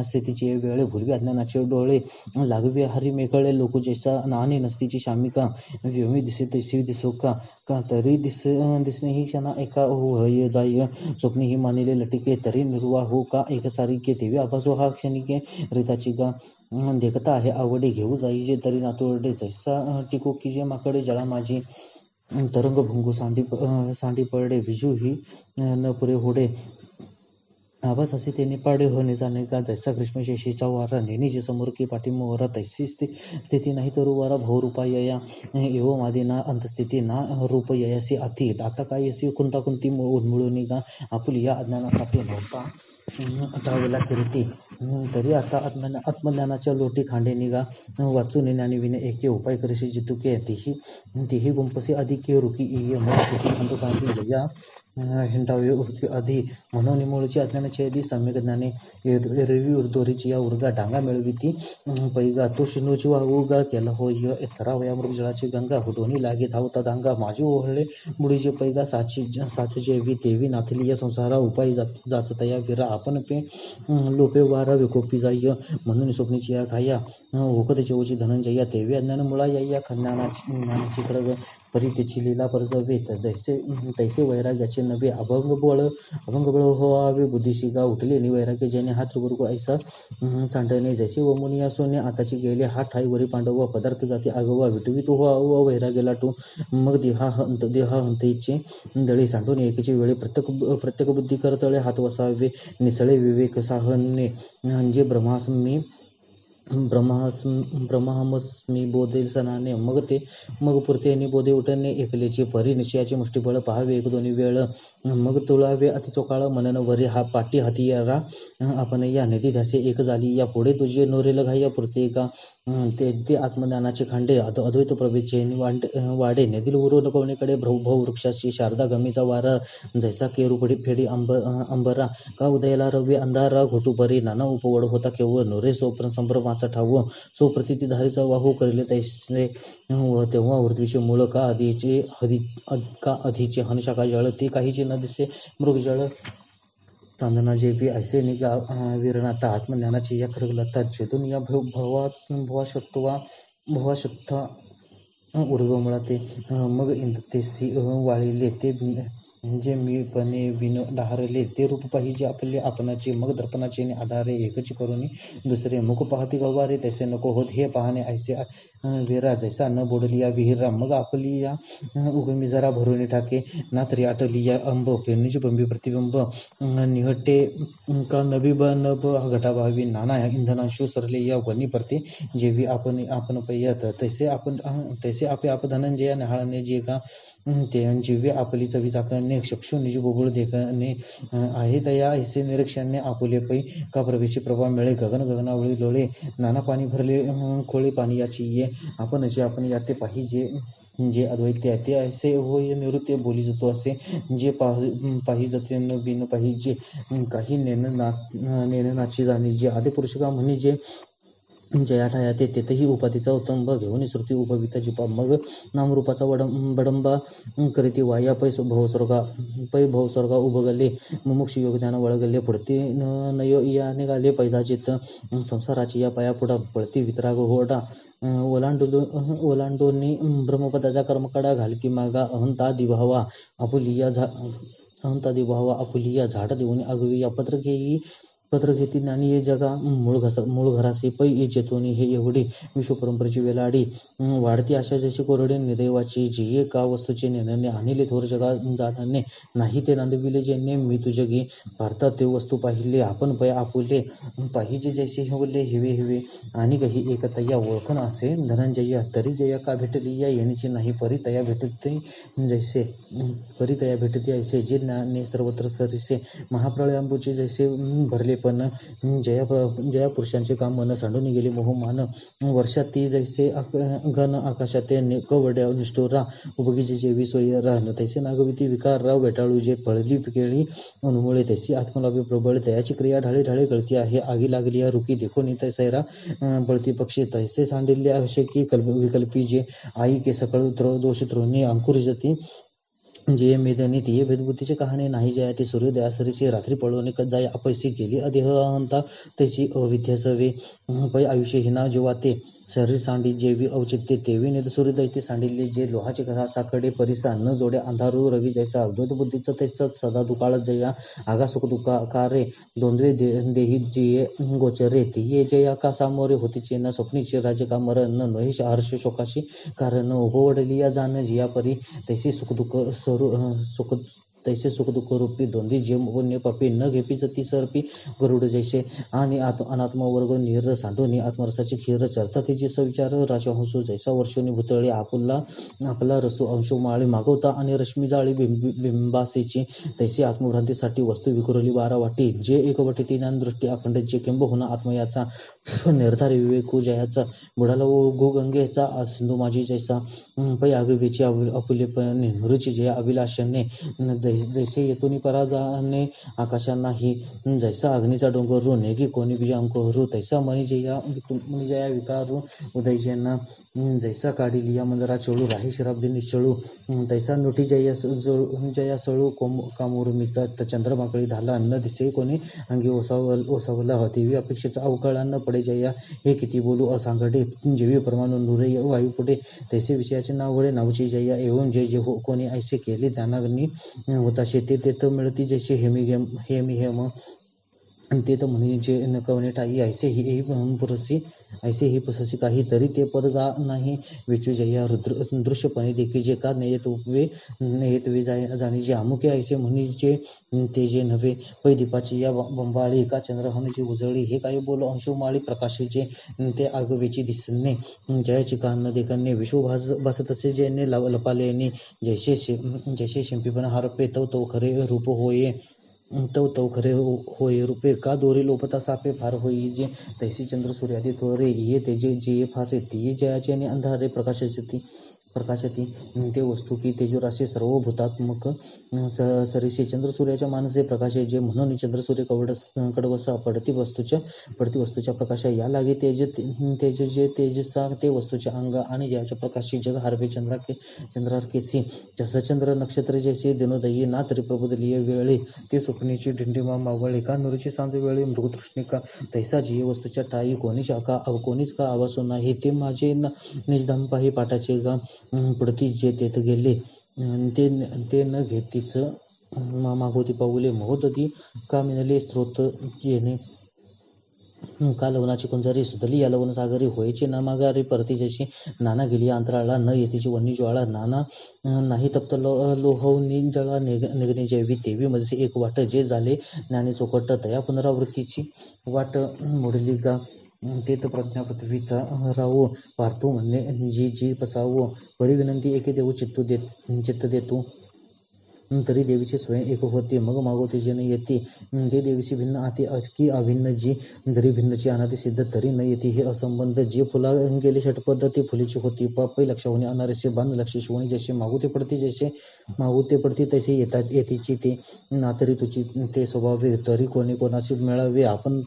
स्थितीचे वेळे भुलवी अज्ञानाचे डोळे लागवे हरी मेकळे लोक जैसा आणि नसतीची शामिका व्योमी दिसे तैसी दिसो का तरी दिसणे ही क्षणा एका होय जाय स्वप्नी ही मानिले लटिके तरी निर्वाह हो का एक सारिके तेवी आभासो हा क्षणिके रीताची का देखता आहे आवडे घेऊ जाईजे तरी नातोरडे जैसा टिको की जे माकडे जळा माझी तरंग भुंगू सांडी पडे विजू ही न पुरे होडे आवाज असे त्याने पाडे होणे जाणे का जैसा ग्रीष्मशेषीचा वारा नेणीचे समोर की पाठीमोरा तैसी स्थिती नाही तर वारा भौरूपा यया एवं आधी ना अंतस्थिती ना रूप ययासी अति आता काय यसी कुंती उन्मुळून का आपुली या अज्ञानासाठी नव्हता टावेला किरीटी तरी आता आत्मज्ञानाच्या लोटी खांडे निघा वाचून ज्ञानीविने एके उपाय करीशी जितुके तीही गुंपसी अधिक रुकी इय मग अंतकांती जया हिंडावे आधी म्हणून मूळची अज्ञानाची छेदी सम्यक ज्ञाने एरवी दोरीची या उर्गा डांगा मिळविती पैगा तो शिनोची वाहुगा केला होय तरावया मृगजळाची गंगा हुडोनी लागे धावता दांगा माझी ओहळे मुडीचे पैगा साचचे वी देवी नाथली या संसारा उपाय जाचतया विरा आपण पे लोपे वारा विकोपी जाय म्हणून स्वप्नीची या घाया होकत जेवची धनंजया देवी अज्ञान मुळा या ज्ञानाची खडग परी त्याची लीला परजवेत तैसे वैराग्याचे नवे अभंगबळ व्हावे बुद्धीशी गा उठले नि वैराग्य ज्याने हा त्रिवर्ग ऐसा सांडणे जैसे वमुनी या सोने आताची गेले हा ठाई वरी पांडव पदार्थ जाती आगवा विटवी तो वैराग्य लाटू मग देहा हंतेचे दळे सांडून एकेची वेळे प्रत्येक बुद्धी करतळे हात वसावे निसळे विवेक साहने म्हणजे ब्रह्माहमस्मी बोधे सनाने मग पुरतेने बोधे उठणे एकलेचे परी निश्चयाचे मुष्टीबळ पहावे एक दोन्ही वेळ मग तुळावे अतिचोकाळ मनन वरे हा पाटी हतियारा आपण या नदी ध्यासे एक झाली या पुढे तुझे नोरेल घाया पुरते का ते आत्मज्ञानाचे खांडे अद्वैत प्रभेचे वाडे नदील उरून कोणीकडे वृक्षाशी शारदा गमीचा वारा जैसा केरू फेडी अंबरा का उदयाला रवी अंधारा घोटू बरी नाना उपवड होता केवळ नोरे संभ्रमाचा ठाव सोप्रती धारीचा वाहू करिले तैसे तेव्हा पृथ्वीचे मूळ का आधीचे हनशाखा जळ ते काहीचे न दिसते मृगजळ चांदना जेवी ऐसे निगा विरणाता आत्मज्ञानाची या खडगलता छेदून या भवाशत्था उर्गमळा ते मग इंदतेसी वाळिले ते म्हणजे मीपणे विन डहारले ते रूप पाहिजे आपले आपणाचे मग दर्पणाचे आधारे एकची करून दुसरे मुख पाहती गवारे तैसे नको होत हे पाहणे ऐसे वेरा जैसा न बोडली या विहिरा मग आपली या उगमी जरा भरून टाके ना तरी आटली या अंब पेरणीची बंबी प्रतिबिंब निहटे का नबी नब घटाभावी नाना इंधनांशू सरले या वनी परते जेवी आपण पयत तैसे आपे आप धनंजया न्याहाळणे जे का ते जिव्हे आपली चवी चाकणे चक्षु निज बोबुळ देखणे आहे तया ऐसे निरीक्षणे आपुले पै का प्रवेशी प्रभा मिळे गगनावळी लोळे नाना पाणी भरले खोळे पाणी याची ये आपण याते पाहिजे जे अद्वैत्य ते ऐसे होय निवृत्ती बोली जातो असे जे पाहिजे न बिन पाहिजे काही नेननाची जाणी जे आदिपुरुष का म्हणे जे जयाठाया तेथेही उपाधीचा उत्तंभ घेऊन श्रुती उपविता जिपा मग नामरूपाचा बडंबा करीती वाया पै भवस्वर्गा उभगले मुमुक्ष योगज्ञान वळगले पुढती नयो या निघाले पैजाचित संसाराची या पाया पुढा पळती वितराग होडा ओलांडोनी ब्रह्मपदाचा कर्मकडा घालकी मागा अहंता दिभावा आपुलिया झाड देऊन आगवी या पत्र घेती ज्ञानी हे जगा मूळ घरासे पै चेतोनी हे एवढी विश्वपरंपरेची वेलाडी वाढती आशा जशी कोरडे निदैवाची जिये का वस्तूचे नेनने आणले थोर जगा जाणणे नाही ते नांदविले जेणे मी तुझगी भारतात ते वस्तू पाहिले आपण पै आपुले पाहिजे जैसे हिवले हिवे आणि काही एकतया ओळखण असे धनंजय तरी जया का भेटली या येण्याची नाही परितया भेटते ऐसे जे ज्ञाने सर्वत्र सरिसे महाप्रळयांबूचे जैसे भरले पण जया पुरुषांचे काम मन सांडून गेले मोहमान वर्षात ती जैसे घन आकाशात कवड्या निष्ठुरा उबगीचे जेवी सोयरा तैसे नागविती विकार राव वेटाळू जे पळली केळी अनुमुळे तैसी आत्मलाभी प्रबळ तयाची क्रिया ढाळे कळती आहे आगी लागली या रुकी देखोनी तैसैरा बळती पक्षी तैसे सांडिल्ले असे की विकल्पी जे आई के सकळ दोष त्रोणी अंकुर जती जे मेदनी ती भेदबुद्धीचे कहाणे नाही जया ती सूर्योदयासरीची रात्री पळवणे जाय अपैसी गेली अदेह अहंता तैसी अविद्यासवे पै आयुष्य हिना जेव्हा ते शरीर सांडी जेवी औचित्य तेवी नेद सूर्यदैते सांडिले जे लोहाचे साकडे परिसा न जोडे अंधारू रवी जैसा अद्वैत बुद्धीचं तैसा सदा दुकाळ जया आगा सुख दुकारे दोंदवे देही जिये गोचरे तिये जया का सामोरे होतीचे न स्वप्नीचे राजे का मरण न नहेश हर्ष शोकाशी कारण उभवडली या जाण जिया परी तैसे सुख दुःख रूपी दोंदी जे पुण्य पापी न घेपी जती सरपी गरुड जैसे आणि अनात्मा वर्ग निर सांडोनी आत्मरसाची खीर चरतात जे सविचार राजहंसो जैसा वर्षोनी भुतळे आपला रसो अंशो माळी मागवता आणि रश्मी जाळी बिंबासेची तैसी आत्मभ्रांतीसाठी वस्तू विखुरली बारा वाटी जे एकवटी ती ज्ञानदृष्टी अखंड जे किंबहुना आत्मयाचा निर्धारी विवेकू जयाचा बुडाला सिंधू माझी जैसा पै आगवीची आपुलेपणे नृची जया अभिलाषणे जैसे येतून पराजाने आकाशांनाही जैसा अग्नीचा डोंगर रू नेगी कोणी बी अंकुहरू तैसा मनिजया विकारू उदयजयांना जैसा काढिलिया मंदरा चळू राही शराब्दी निश्चळू तैसा नोटी जया सळू कामुरुमीचा चंद्रमाकळी धाला न दिसे कोणी अंगी ओसावला देवी अपेक्षेचा अवकाळा न पडे जया हे किती बोलू असांगडे जेवी परमाणू नुरे वायू पुढे तैसे विषयाचे नाव वळे नावची जया एवं जे जे हो कोणी ऐसे केले ज्ञानाग्नी होता शेते तेथ मिळती जैसे हेम ते तर म्हणे जे न कवने ठाई ऐसे ही पुससी काही तरी ते पद गा नाही विचूजया दृश्यपणे देखी जे का नेयत वे जाणी जे अमुके ऐसे म्हणजे ते जे नव्हे पै दीपाची या बंबाळी का चंद्रहनची उजळी हे काही बोल अंशुमाळी प्रकाशाचे ते आगवेची दिसणे जयाची कान देखणे विश्व भासत असे जेने लपालेनी जैसे शिंपीपण हरपे तो खरे रूप होये तव खरे होय रूपे का दोरी लोपता सापे फार होई जे तैसी चंद्र सूर्यादी थोरे ये तेजे जे फार रे ती जयाचे आणि अंधारे प्रकाशती ते वस्तू की तेजोराशी सर्व भूतात्मक सरीसे चंद्र सूर्याच्या मानसे प्रकाशे जे म्हणून चंद्र सूर्य कडवसा पडती वस्तूच्या प्रकाशा या लागे तेज जे तेजसा ते वस्तूच्या अंग आणि ज्याच्या प्रकाशी जग हारवे चंद्रारकेसी जस चंद्र नक्षत्र जैसे दिनोदयी ना तरी प्रबोधलीय वेळे ते स्वप्नीची ढिंडीमा मावळे का नुरीची सांज वेळे मृगतृष्णिका तैसा जी वस्तूच्या टाई कोणीच का आवासो नाही ते माझे निजदंपाही पाठाचे गा पडती जे तेथ गेले ते न घेतीच मागोती पाऊले महोदती का मिळाले स्त्रोत येणे का लवणाची कुंजारी सुधली या लवण सागरी व्हायची ना माघारी परती जशी नाना गेली अंतराळा न येतीची वन्नी ज्वाळा नाना नाही तप्त लोहवनी जळा निघणे जैवी तेवी मजसे एक वाट जे झाले ज्ञानी चोकट तया पुनरावृत्तीची वाट मोडली गा ते तर प्रज्ञा पृथ्वीचा रावो पार्थो म्हणणे जी पसावो परी विनंती एके देऊ चित्त देतो तरी देवीचे स्वयं एक होते मग मागवते जे न येते ते देवीची भिन्न आते की अभिन्न जी जरी भिन्नची अनादी सिद्ध तरी न येते हे असंबंध जे फुला गेले षटपद ते फुलीची होती पै लक्ष होणे अनारसे बांध लक्ष शिवणी जसे मागुते पडते तसे येतीची ते नातरी तुझी ते स्वभावे तरी कोणी कोणाशी मिळावे आपण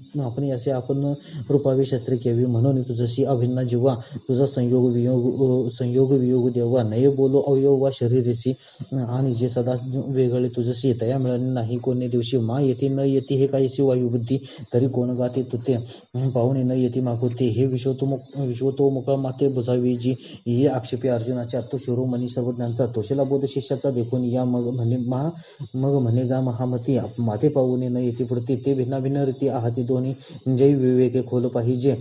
असे आपण रूपावे शस्त्रे केवी म्हणून तुझशी अभिन्न जीवा तुझा संयोग वियोग देवा नये बोलो अवयव वा शरीरेसी आणि जे सदा वेगळे तुझशी तया मिळाले नाही कोणी दिवशी मा येते न येते हे काहीशी वायुबुद्धी तरी कोण गाते तुते पाहुणे न येते मागवते हे विश्वतोमुखा माते बुजावी जी ही आक्षेपी अर्जुनाच्या तो शिरोमणी सर्वज्ञांचा तोषेला बोध शिष्याचा देखून या मग म्हणे गा महामती माते पाहुणे न येते पुढते ते भिन्नाभिन्न रीती आहाती दोन्ही जै विवेके खोल पाहिजे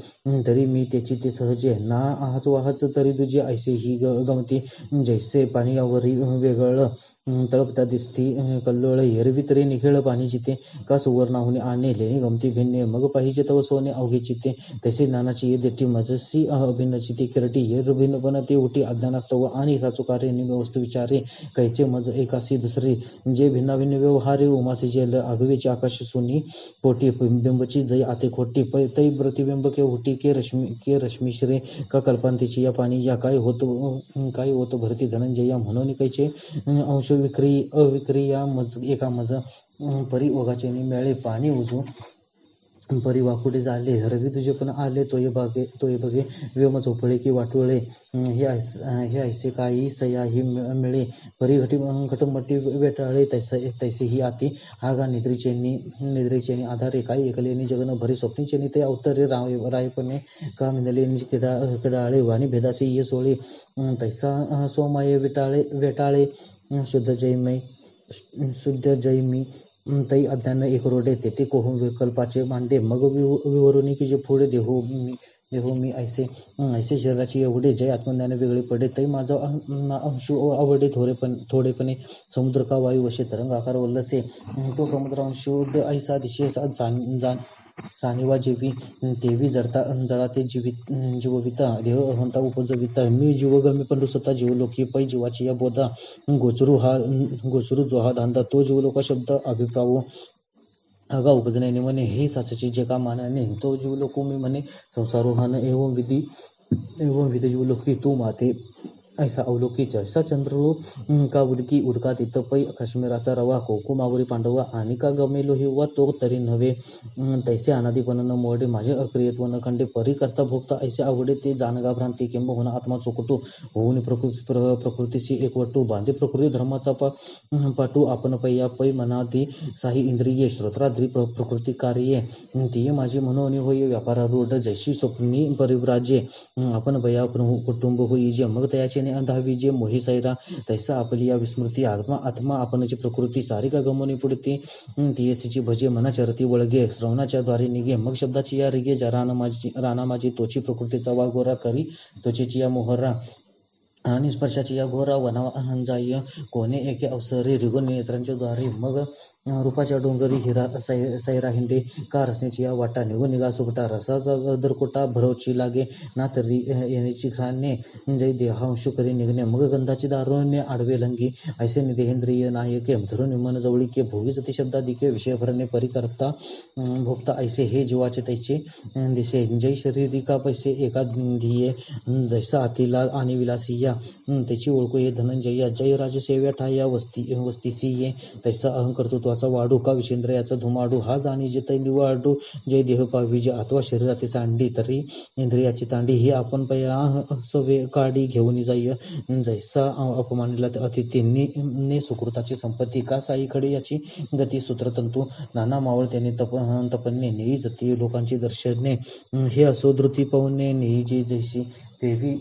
तरी मी त्याची ते सहजे ना आहाच वाहच तरी तुझे ऐसे ही गमती जैसे पाण्यावरी वेगळं तळपता दिसती कल्लोळ एरवी तरी निखिळ पाणी जिते का सुवर्णाहुने आणे लेणी गमती भिन्ने मग पाहिजे तव सोने अवघे चिते तसे ज्ञानाची ये देठी मजसी अभिन्नची ते किरटी एर भिन्नपण ते उठी अज्ञानास्तव आणि साचू कार्य वस्तू विचारे कैचे मज एकासी दुसरी जे भिन्नाभिन्न व्यवहारे उमासी जेल आगवेची आकाश सुनी पोटी बिंबची जय आते खोटी तै प्रतिबिंब के उठी के रश्मिश्रे का कल्पांतीची या पाणी या काय होत भरती धनंजया म्हणून कैचे अंश अविक्रिया एका मज परी ओघाचे मिळाले पाणी उजू परी वाकुडे झाले रवी तुझे पण आले तोय बघे व्योम चोपळे की वाटोळे हे ऐसे काही सयाही मिळे परी घटमटी वेटाळे तैसे ही आती हा गा निद्रेचेनी आधारे काही एकलेनी जगन भरी स्वप्नीचेनी ते अवतरे रायपणे का मिनले किडाळे वाणी भेदासे ये सोळे तैसा सोमाये वेटाळे शुद्ध जैमी तै अज्ञान एक रोडे तेथे कोह विकल्पाचे मांडे मग विवरुनी की जे पुढे देहो मी ऐसे शरीराची एवढे जय आत्मज्ञान वेगळे पडे तै माझा अंशू आवडे थोडेपणे समुद्र का वायू वशे तरंग आकार वल्लसे तो समुद्र अंशुद ऐसा दिशे सानिवा जेवी तेवी जळा ते जीवविता देह अहंता उपजविता मी जीवगमी पण रुसता जीवलोकी पै जीवाची या बोधा गोचरू जो हा धांदा तो जीवलोका शब्द अभिप्रावो अगा उपजने म्हणे हे साचची जे का मानाने तो जीवलोको मी म्हणे संसारोहान एवं विधी जीवलोकी तू माते ऐसा अवलोकी जैसा चंद्रो का उदकी उदकात इथं पै काश्मीराचा रवा कोकुमावरी पांडवा आणि का गमेलो हिवा तो तरी नव्हे तैसे अनादीपण न मोडे माझे अक्रियत्व न खंडे परी करता भोगता ऐसे आवडे ते जानगा भ्रांती किंबहुना आत्मा चोकटू होऊन प्रकृतीशी एकवटू बांधे प्रकृती धर्माचा पाटू आपण पै पै मनादी साही इंद्रिये श्रोत्राद्री प्रकृती कार्ये ती माझी म्हणून होई व्यापारारूढ जैशी स्वप्नी परिव्राजे आपण बया कुटुंब होई जे मग तयाचे अंधावी जे मोही सैरा तैसा आपली या विस्मृती आत्मा आत्मा आपणची प्रकृती सारी का गमवणी पुढती तियसीची भजे मना चरती वळगे श्रवणाच्या द्वारे निघे मग शब्दाची या रिगे राना माझी तोची प्रकृतीचा वागोरा करी त्वचेची या मोहरा आणि स्पर्शाची या घोरा वनांजाय कोणे एके अवसरी रिगुण नेत्रांच्या द्वारे मग रूपाच्या डोंगरी हिरा सैरा हिंडे का रसण्याची या वाटा निघून निघा सुपटा रसाचा दरकोटा भरवची लागे ना तरी येण्याची खाणे जय देहांशु करी निघणे मग गंधाची दारुण्य आडवे लंगी ऐसे निदेहेंद्रिय नायके धरून मन जवळीके भोगीच ते शब्दादिके विषय भरणे परी करता भोगता ऐसे हे जीवाचे तैसे दिसे जय शरीरिका पैसे एका धिये जैसा आतिला आणि विलासिया त्याची ओळखू ये धनंजया जय राजसेव्या ठाया वस्तीसी ये तैसा अहंकर्तृत्वाचा वाढू का विषेंद्रयाचा धुमाडू हा जाणी जे तै निवाडू जय देह पावी जे अथवा शरीराची सांडी तरी इंद्रियाची तांडी ही आपण पया सवे काडी घेऊन जाय जैसा अपमानिला अतिथींनी सुकृताची संपत्ती का साई खडे याची गती सूत्रतंतू नाना मावळ त्याने तपन्ने नेई जती लोकांची दर्शने हे असो धृती पवने नेई जी जैसी देवी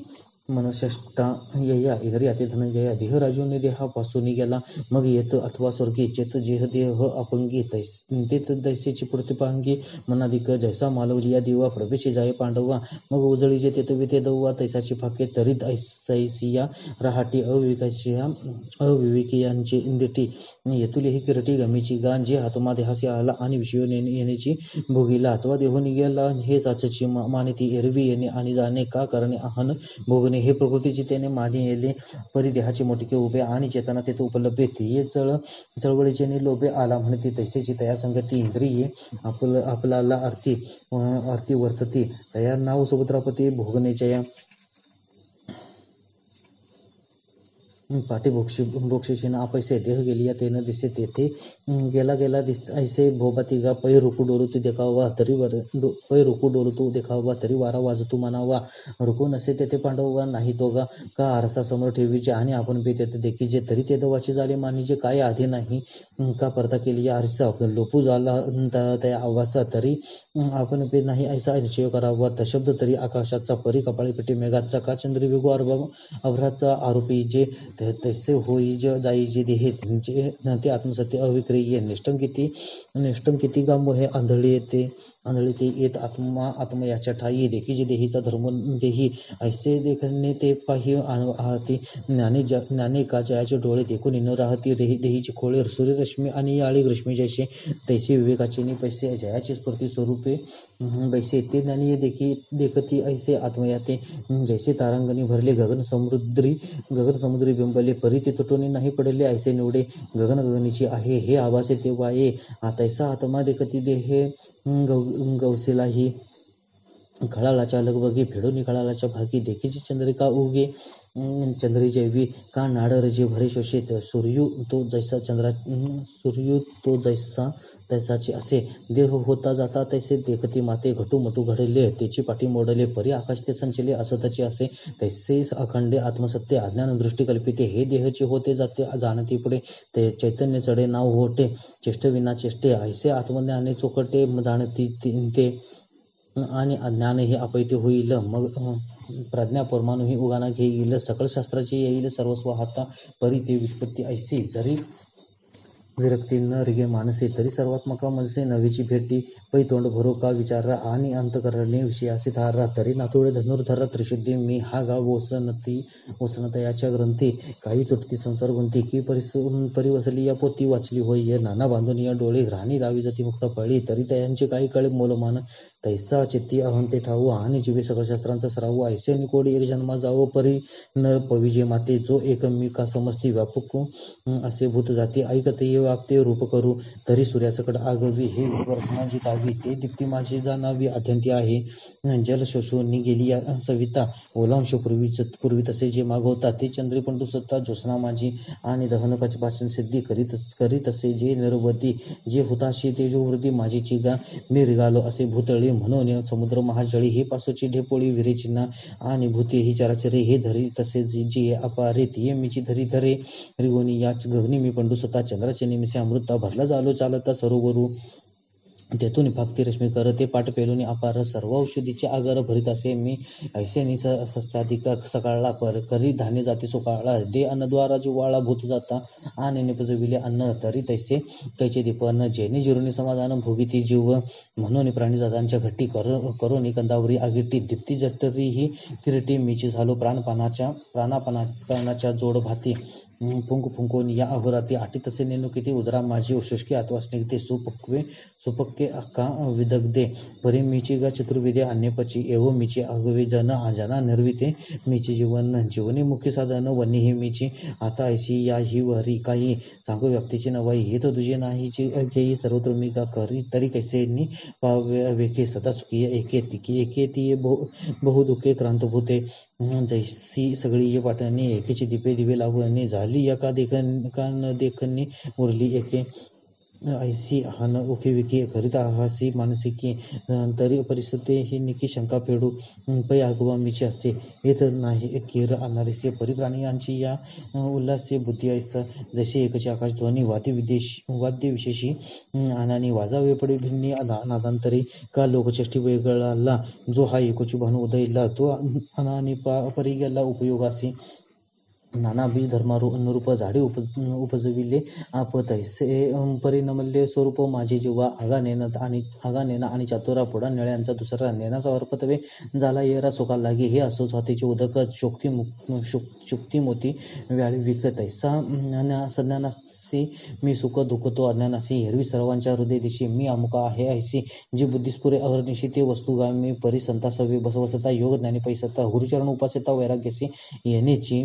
मनषष्टा यया इंद्रिया ते धनंजया देह राजूने देहापासून गेला मग येत अथवा स्वर्गी चेत जेह देह अपंगी तेत दैसेची प्रतिपांगी मनाधिक जैसा मालवलिया दिवा प्रवेशी जाय पांडवा मग उजळी जे तेत विते दौवा तैसाची फाके तरीत ऐसैसिया राहाटी अविवेकियांची इंदिटी येतुली किरटी गमीची गान जे आत्मा देहासी आला आणि विषय येण्याची भोगीला अथवा देहून गेला हे साचची मानिती एरवी येणे आणि जाणे का करणे आहान भोगणे हे प्रकृतीची त्याने मानी येले परी देहाचे मोठके उभे आणि चेतना तेथे उपलब्ध ती चळवळीचे लोभे आला म्हणते तैसेची तया संगती इंद्रिये आपल्याला आरती वर्तती तया नाव सुभद्रापती भोगनेच्या पाठी बोक्षिशीनं अपैसे देह गेलिया तेनं दिसे तेथे गेला ऐसे भोबा तिघा पै रुकू डोलतू देखावा तरी वारा वाजतू म्हणावा रुकू नसे तेथे पांडवा नाही दोघा का आरसा समोर ठेवीचे आणि आपण बे तेथे देखीचे तरी ते दवाचे झाले मानीचे काय आधी नाही का परता केली आरसा लोपू झाला त्या आवासा तरी आपण बे नाही ऐसा निश्चय करावा तशब्द तरी आकाशाचा परी कपाळी पेटी मेघाचा का चंद्री वेगू अभ्राचा आरोपी जे तैसे होई जाई जे देहे ते आत्मसत्य अविक्रिय निष्ठंकिती गा मोहे आंधळी ते येत आत्मा याच्या ठाई देखी जे देहीचा धर्म देही ऐसे देखणे ते पाही आहाती ज्ञाने का जयाचे डोळे देखून न राहती देहीचे खोळे सूर्यरश्मी आणि आळी रश्मी जैसे तैसे विवेकाचे पैसे जयाचे स्फूर्ती स्वरूपे बैसे ते ज्ञानी देखती ऐसे आत्मया ते जैसे तारांगणी भरले गगन समुद्री बिंबले परी ते तुटून नाही पडले ऐसे निवडे गगनीची आहे हे आभासे ते वाये तैसा आत्मा देखती देहे गवसेलाही खळाळाच्या लगबगी फेडून खळाळाच्या भागी देखीची चंद्रिका उगे चंद्री जैवी का नाडर जे भरे शोषित सूर्यू तो जैसा तैसाचे असे देह होता जाता तैसे देखती माते घटू घडले त्याची पाठी मोडले परी आकाश ते संचले असतचे असे तैसे अखंडे आत्मसत्य अज्ञान दृष्टी कल्पिते हे देहचे होते जाते जाणते पुढे ते चैतन्य चढे नाव होते चेष्ट विना चेष्टे ऐसे आत्मज्ञाने चोकटे जाणती ते आणि अज्ञानही अपैते होईल मग प्रज्ञा परमाणुही उगाना घेईल सकळ शास्त्राची येईल सर्वस्व हाता परी ते व्युत्पत्ती ऐसी जरी विरक्ती न रिगे मानसे तरी सर्वात्मका मनसे नवीची भेटी पै तोंड भरो का विचारा आणि अंतकरणे विषयासी धारा तरी नातुळे धनुर्धरा त्रिशुद्धी मी हा गाव ओसनतयाच्या ग्रंथी काही तुटती संसार गुंती की परिवसली या पोती वाचली होय नाना बांधून या डोळे घ्राणी लावी जाती मुक्त पळी तरी तयांचे काही कळे मोलमान तैसा चित्ती अहंते ठाऊ आणि जीवे सकळ शास्त्रांचा सराव ऐसे निकोडी एक जन्मा जावो परी नर पविजे माते जो एकमिका समस्ती व्यापक असे भूत जाती ऐकते ये वागते रूप करू तरी सूर्यासकट आगवी हे विश्वरचना जितावी ते दीप्ती माझी जाणावी अत्यंती आहे जल शोषून गेली सविता ओलांश पूर्वी तसे जे मागवता ते चंद्री पंडू सत्ता ज्योत्स्ना माझी आणि दहनकाची भाषण सिद्धी करीत असे जे नरवती जे हुताशी तेजोवृत्ती माझी चिगा मी रिगालो असे भूतळी म्हणून समुद्र महाजळी हे पासोची ढेपोळी विरेचिन्हा आणि भूते ही चराचरे हे धरी तसे जे अपारे ते मीची धरी धरे रिगोनी या गगनी मी पंडू स्वतः चंद्राचे निमिसे अमृता भरला झालो चालता सरोवरू तेथून फागती रश्मी करते पाठ पेलून अपार सर्व औषधीचे आगर भरीत असे मी ऐसे सस्याधिक सकाळला पर करी धान्य जाती सुकाळला दे अन्नद्वारा जिवाळा भूत जाता आणि निपजविले अन्न तरी तैसे कैचे दीपन जेने जिरुनी समाधान भोगिती जीव म्हणून प्राणी जातांच्या घट्टी करोनी कंदावरी आगिटी दीप्ती जठरी ही किरटी मीची झालो प्राणाच्या जोड भाती फुंकून या अहोराती आटी तसे नेणू किती उदरा माझी शुष्की आत्वासने ते सुपक्के अक्का विदग्धे परी मीची गा चतुर्विदे अन्यपची एवो मीची अगवे जन आजना निर्विते मीची जीवनी मुख्य साधन वनी ही मीची आता ऐशी या ही वरी काही सांगू व्यक्तीची नवाई हे तो तुझे नाहीची घेई सर्वत्र मी का करी तरी कैसे नि वेके सदा सुखी एके तिकी एके ती बहुदुखे क्रांतभूते जैसी सगळी ये वाटणी एकेची दिवे लावणी झाली एका देखणी उरली एके ऐसी हन उकी विकी करीत हासी मानसिकी तरी परिस्थिती ही निकी शंका फेडू पै आगवा मीची असे येत नाही केर आणणारीसे परिप्राणियांची या उल्हास्य बुद्धी ऐसा जसे एकचे आकाश ध्वनी वाद्य विशेषी आनानी वाजावे पडे भिन्नी नादांतरी का लोकचष्टी वेगळाला जो हा एकोची भानू उदयला तो अनानी परी गेला उपयोगासी नाना बीज धर्मानुरूप झाडे उपजविले आप तैसे परिणमल्य स्वरूप माझे जेव्हा आगा नेना आणि चातुरा पुढा निळ्यांचा दुसरा नेनाचा अर्पतवे झाला येरा सोका लागे हे असोच हातीचे उदक शुक्ती मोती व्याळी विक तैसा सज्ञानासी मी सुख दुःख तो अज्ञानासी हेरवी सर्वांच्या हृदय दिशी मी अमुका आहे ऐसी जी बुद्धिस्पुरे अहर्निशी ते वस्तुगामी परिसंता सवे बसवसता योग ज्ञानी पैसता हुरुचरण उपासता वैराग्यसी येण्याची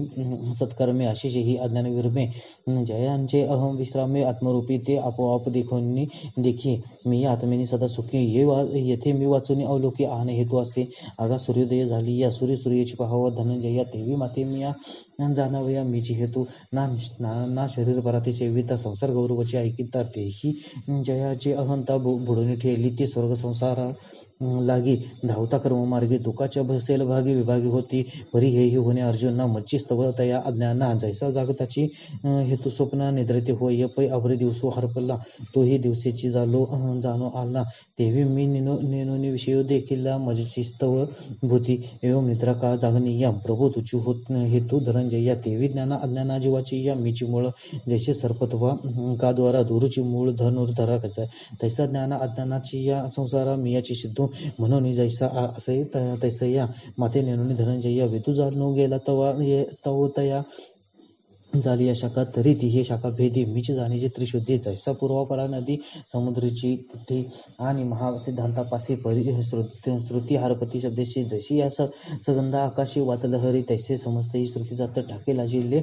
सत्कर्मे अशीच ही अज्ञान विरमे जयांचे अहम विश्रामे आत्मरूपी ते आपोआप देखी मी आत्मेनी सदा सुखी येथे मी वाचून अवलोकी आने हेतू असे आगा सूर्योदय झाली या सूर्याची पाहावं धनंजया देवी माते मी जाणावया मीची हेतू ना शरीर पराती सेविता संसार गौरवाची ऐकिता तेही जयाचे अहंता बुडून ठेवली ती स्वर्ग संसारा लागी धावता कर्ममार्गे दुःखाच्या भसेल भागी विभागी होती परी हेही होणे अर्जुना मच्ची स्तव तया अज्ञाना जैसा जागताची हेतू स्वप्ना निद्रते होय पै अभ्रे दिवसो हरपला तोही दिवसेची जाणो आला तेवी मी नेनोनी विषय देखील मजची स्तव भूती एवं निद्रा का जागनीया प्रभू तुची होत हेतू धनंजया तेवी ज्ञाना अज्ञाना जीवाची या मीची मूळ जैसे सर्पत्वा का द्वारा दुरुची मूळ धनुर्धरा तैसा ज्ञाना अज्ञानाची या संसारा मियाची सिद्धू म्हणून जैसा असे तैसया माते नेनोनी धनंजय वितू जाणू गेला तव तया झाली या शाखा तरी ती हे शाखा भेदी मीची जाणीची त्रिशुद्धी जैसा पूर्वापरा नदी समुद्राची बुद्धी आणि महासिद्धांतापाशी श्रुती हारपती शब्देशी जशी या सगंधा आकाशी वातलहरी तैसे समजते ही श्रुती जात ठाके लाजिले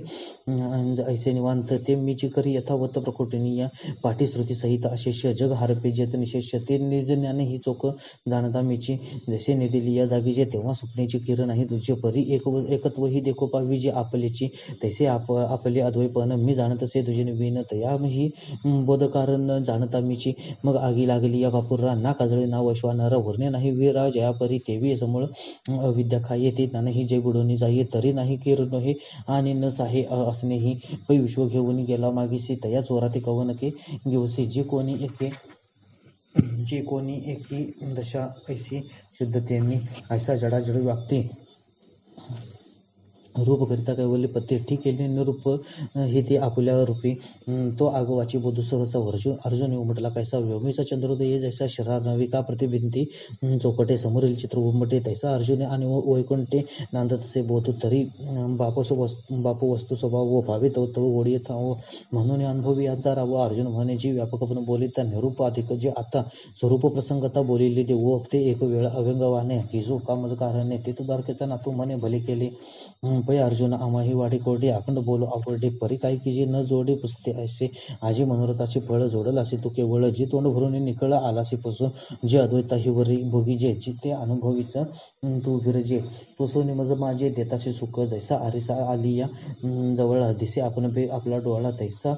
ऐसे निवांत ते मीची करी यथावत प्रकोटिनीय पाठी श्रुती सहित अशेष जग हारपे जेत निशेष ते निज ज्ञान ही चोख जाणता मीची जसे निदिली या जागी जे तेव्हा स्वप्नेची किरण आहे तुझे परी एकत्व ही देखो पावी जे आपलेची तैसे आपले अद्वैपण मी जाणत असे तुझे विन तयाही बोधकारण जाणता मीची मग आगी लागली या कापुरा ना काजळे ना वैश्वानर वर्णे नाही वीरा जयापरी तेवी समूळ अविद्या खाये ते ज्ञानही जे बुडवणी जाये तरी नाही किरण हे आणि न साहे असणेही पै विश्व घेऊन गेला मागीसी तया चोराते कवनके घेऊसी जे कोणी एकी दशा ऐसी शुद्ध ते मी ऐसा जडाजड वागते रूपकरिता कैवल्य पत्ते ठीक केले निरूप हे ते आपुल्या रूपी तो आगोवाची बोधू सहसा अर्जुन उमटला कैसा व्योमीचा चंद्रोदय जैसा शरा नविका प्रतिबिंती चौकटे समोरील चित्र उमटे तैसा अर्जुने आणि वैकुंठे नांदतसे बोधू तरी बापू वस्तू स्वभाव व भावे तव तव ओढी थाव म्हणून अनुभवी याचा राव अर्जुन म्हणे जी व्यापकपणे बोलिता निरूप अधिक जे आता स्वरूप प्रसंगता बोलिले दे व ते एक वेळ अव्यंगवाने की जो कामज कारणे ते द्वारकेचा नातू म्हणे भले केले पै अर्जुन आम्हाही वाढी कोरडे अखंड बोलो आवडे परी काही की जे न जोडे पुसते असे आजी मनोरथाची फळ जोडल असे तू केवळ जी तोंड भरून निकळ आलासी पुसून जे अद्वैताही वरी भोगीजे जी ते अनुभवीच तू विरजे पुसवणे मज माझे देताशी सुख जैसा आरिसा आलिया जवळ दिसे आपण आपला डोळा तैसा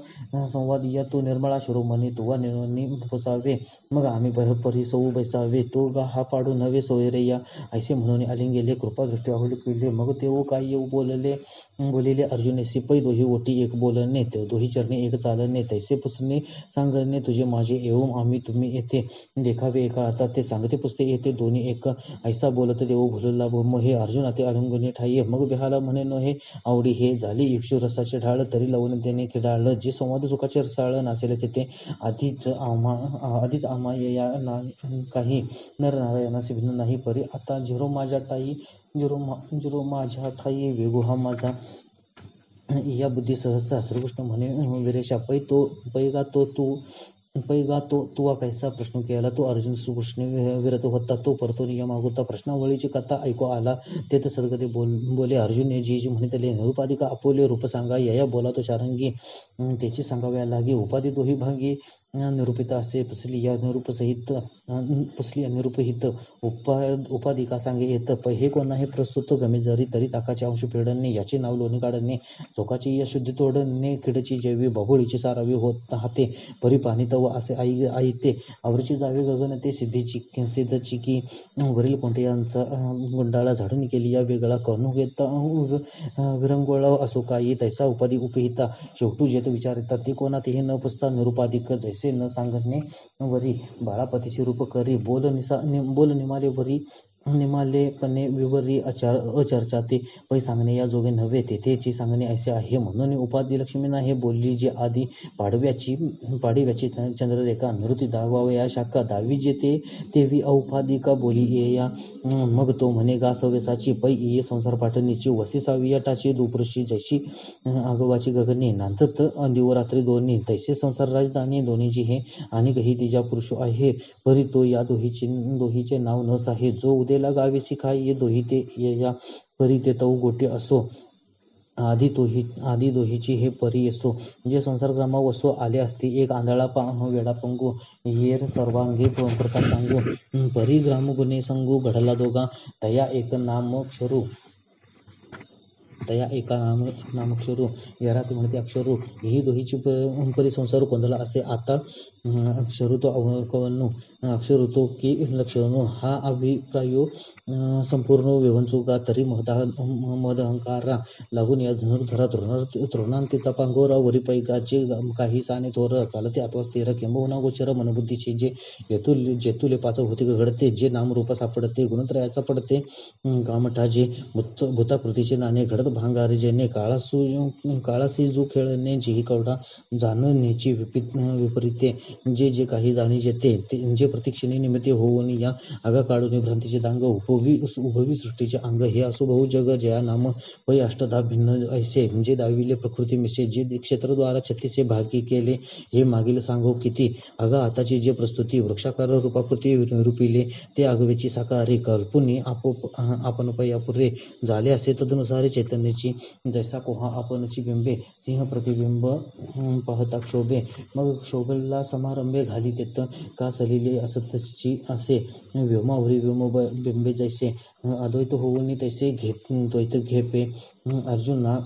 संवाद या तू निर्मळा शिरोमणी तुवा निर्णी पुसावे मग आम्ही परी सऊ बैसावे तो हा पाडू नवे सोयरे या ऐसे म्हणून आलिंग गेले कृपा दृष्टी आहुल केले मग तेव्हा काय येऊ बोलिले अर्जुने सिपै दोही ओटी एक बोलणे दोही चरणे एक चालणे तैसे पुसणे सांगणे तुझे माझे येऊन आम्ही तुम्ही येथे देखावे एका अर्थात ते सांगते पुसते येते दोन्ही एक ऐसा बोलत देऊ भुलला मग हे अर्जुन ते अडंगणे ठाई मग बिहाला म्हणे न हे आवडी हे झाली इक्षु रसाचे ढाळ तरी लावून देणे खिडाळ जे संवाद सुखाचे रसाळ नसेल तेथे आधीच आम्हा या काही नर नारायणाशी भिन्न नाही परी आता झिरो माझ्या ठाई झिरो माझ्या ठाई वेगो हा माझा या बुद्धी सहसा श्रीकृष्ण म्हणे विरेशा पै गा तो तुवा कैसा प्रश्न केला तो अर्जुन श्रीकृष्ण विरत होता तो परतो नियम होता प्रश्नावळीची कथा ऐकू आला ते तर सदगती बोले अर्जुन जी म्हणितले निरुपाधिका आपोले रूप सांगा या बोला तो शारंगी त्याची सांगाव्या लागे उपाधी दोही भागी निरूपित असे पुसली या निरूपसहित पुसली निरूपहित उपाधिका सांगे येत हे कोणाही प्रस्तुत गमे जरी तरी ताकाचे अंश फेडणे याचे नाव लोणी काढणे चोकाची या शुद्धी तोडणे किडची जैवी बाहुळीची सारावी होत हाते परी पाणी तव असे आई ते आवरची जावे गगन ते सिद्धची की वरील कोणत्यांचा गुंडाळा झाडून केली या वेगळा कणू घेता विरंगोळा असो काही तैसा उपाधी उपहिता शेवटू जेत विचारिता ते कोणातही न पुसता निरुपाधिक जैसे न सांगणे वरी बाळापतीशी रूप करी बोल निमाले वरी निमालेपणे विवरी अचर्चा ते पै सांगणे या जोगे नव्हे तेथेची सांगणे असे आहे म्हणून उपाधी लक्ष्मीना हे बोलली जे आधी पाडव्याची चंद्ररेखा निवृत्ती दावाव या शाखा दावी जे तेवी औपाधिका बोली ये या मग तो म्हणे गा सवेसाची पै ये संसार पाठणीची वस्ती सावियाटाची दुपुरुषी जैशी आगवाची गगने नांदत दिवरात्री दोन्ही तैसे संसार राजधानी दोन्हीची हे आणि काही तिच्या पुरुष आहे परी तो या दोहीचे नाव नस आहे जो उद्याला गावी शिखाई ये दोही ते या परी ते तऊ गोटे असो आधी दोहीची हे परी असो जे संसार ग्रामा वसो आले असते एक आंधळा वेडा पंगू येर सर्वांगी प्रताप सांगू परी ग्राम गुणे संगू घडला दोघा तया एक नामक्षरू घरात म्हणते अक्षरू ही दोहीची परिसंसार कोंदला असे आता अक्षरू तो अवकवनु अक्षरू तो की लक्षणू हा अभिप्रायो संपूर्ण व्यवंचुका तरी महदहंकारा लागून या धनुर्धरा तृणांतीचा पांगोरा वरी पैकाचे काही साने थोर चालते अथवा स्थिर किंबहुना गोचर मनबुद्धीचे जे जेतुले पाच भौतिक घडते जे नामरूप सापडते गुणत्रयाचा पडते गामठा जे भूताकृतीचे नाणे घडत भांगारे जेणे काळासी जो खेळणे जेही कवडा जाणण्याची विपरीते जे काही जाणी जेते जे प्रतिक्षणी निमित्ते होऊन या आगा काढून भ्रांतीचे दांग उभवी सृष्टीचे अंग हे असो बहु जग जया नाम वै अष्टधा भिन्न ऐसे जे दाविले प्रकृती मिसे जे क्षेत्रद्वारा 36 भागी केले हे मागील सांगो किती अगा आताची जे प्रस्तुती वृक्षाकार रूपाकृती रूपिले ते आगवेची साकारे कल्पुनी आपण पयापुरे झाले असे तदनुसारे चैतन्याची जैसा कोहा आपणची बिंबे सिंह प्रतिबिंब पाहता क्षोभे मग क्षोभेला समारंभे घाली देत का सलिले असतची असे व्योमावरी बिंबे जैसे अद्वैत होऊन तैसे द्वैत घेपे अर्जुना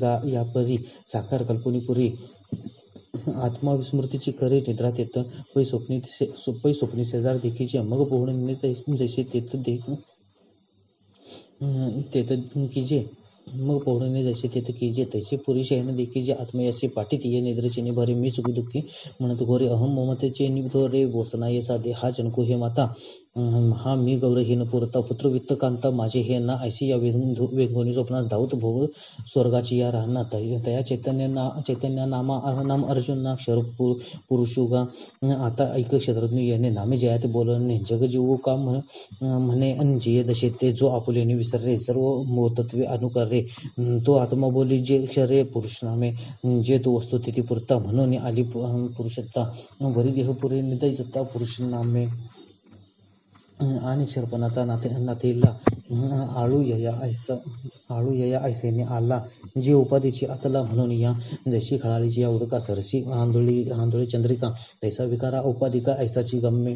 गा या परी साकार कल्पनीपुरी आत्माविस्मृतीची करे निद्रात येत पै स्वप्नी शेजार देखीचे मग पोहणे जैसे तेत कीजे मग पोहणे जैसे तेत कीजे तैसे पुरी शयन देखीजे आत्मयासी पाठीत ये निद्रेचे भरे मी सुखी दुःखी म्हणत घोरे अहम ममतेचे निधोरे बोसना ये साधे हा जनको हे माता हा मी गौरहीन पुरता पुत्रवित्त कांता माझे हे ना ऐशी या वेदगोनी स्वप्नात धावत भोग स्वर्गाची या राहना तया चैतन्य नाम अर्जुन ना क्षर पुरुषुगा आता ऐक शत्रज्ञ येणे नामे जयात बोलणे जग जीवो का म्हणे जिये दशे ते जो आपुलेने विसरले सर्व मोतत्वे अनुकरे तो आत्मा बोली जे क्षरे पुरुष नामे जे तो वस्तू तिथे पुरता म्हणून आली पुरुषत्ता वरी देह पुरे निदय जता पुरुष नामे आणि क्षरपणाचा नाथेला आळू यया ऐसेने आला जी उपाधीची आतला म्हणून या जशी खळाळीची या उदका सरसी आंधळी चंद्रिका तैसा विकारा उपाधिका ऐसाची गम्मे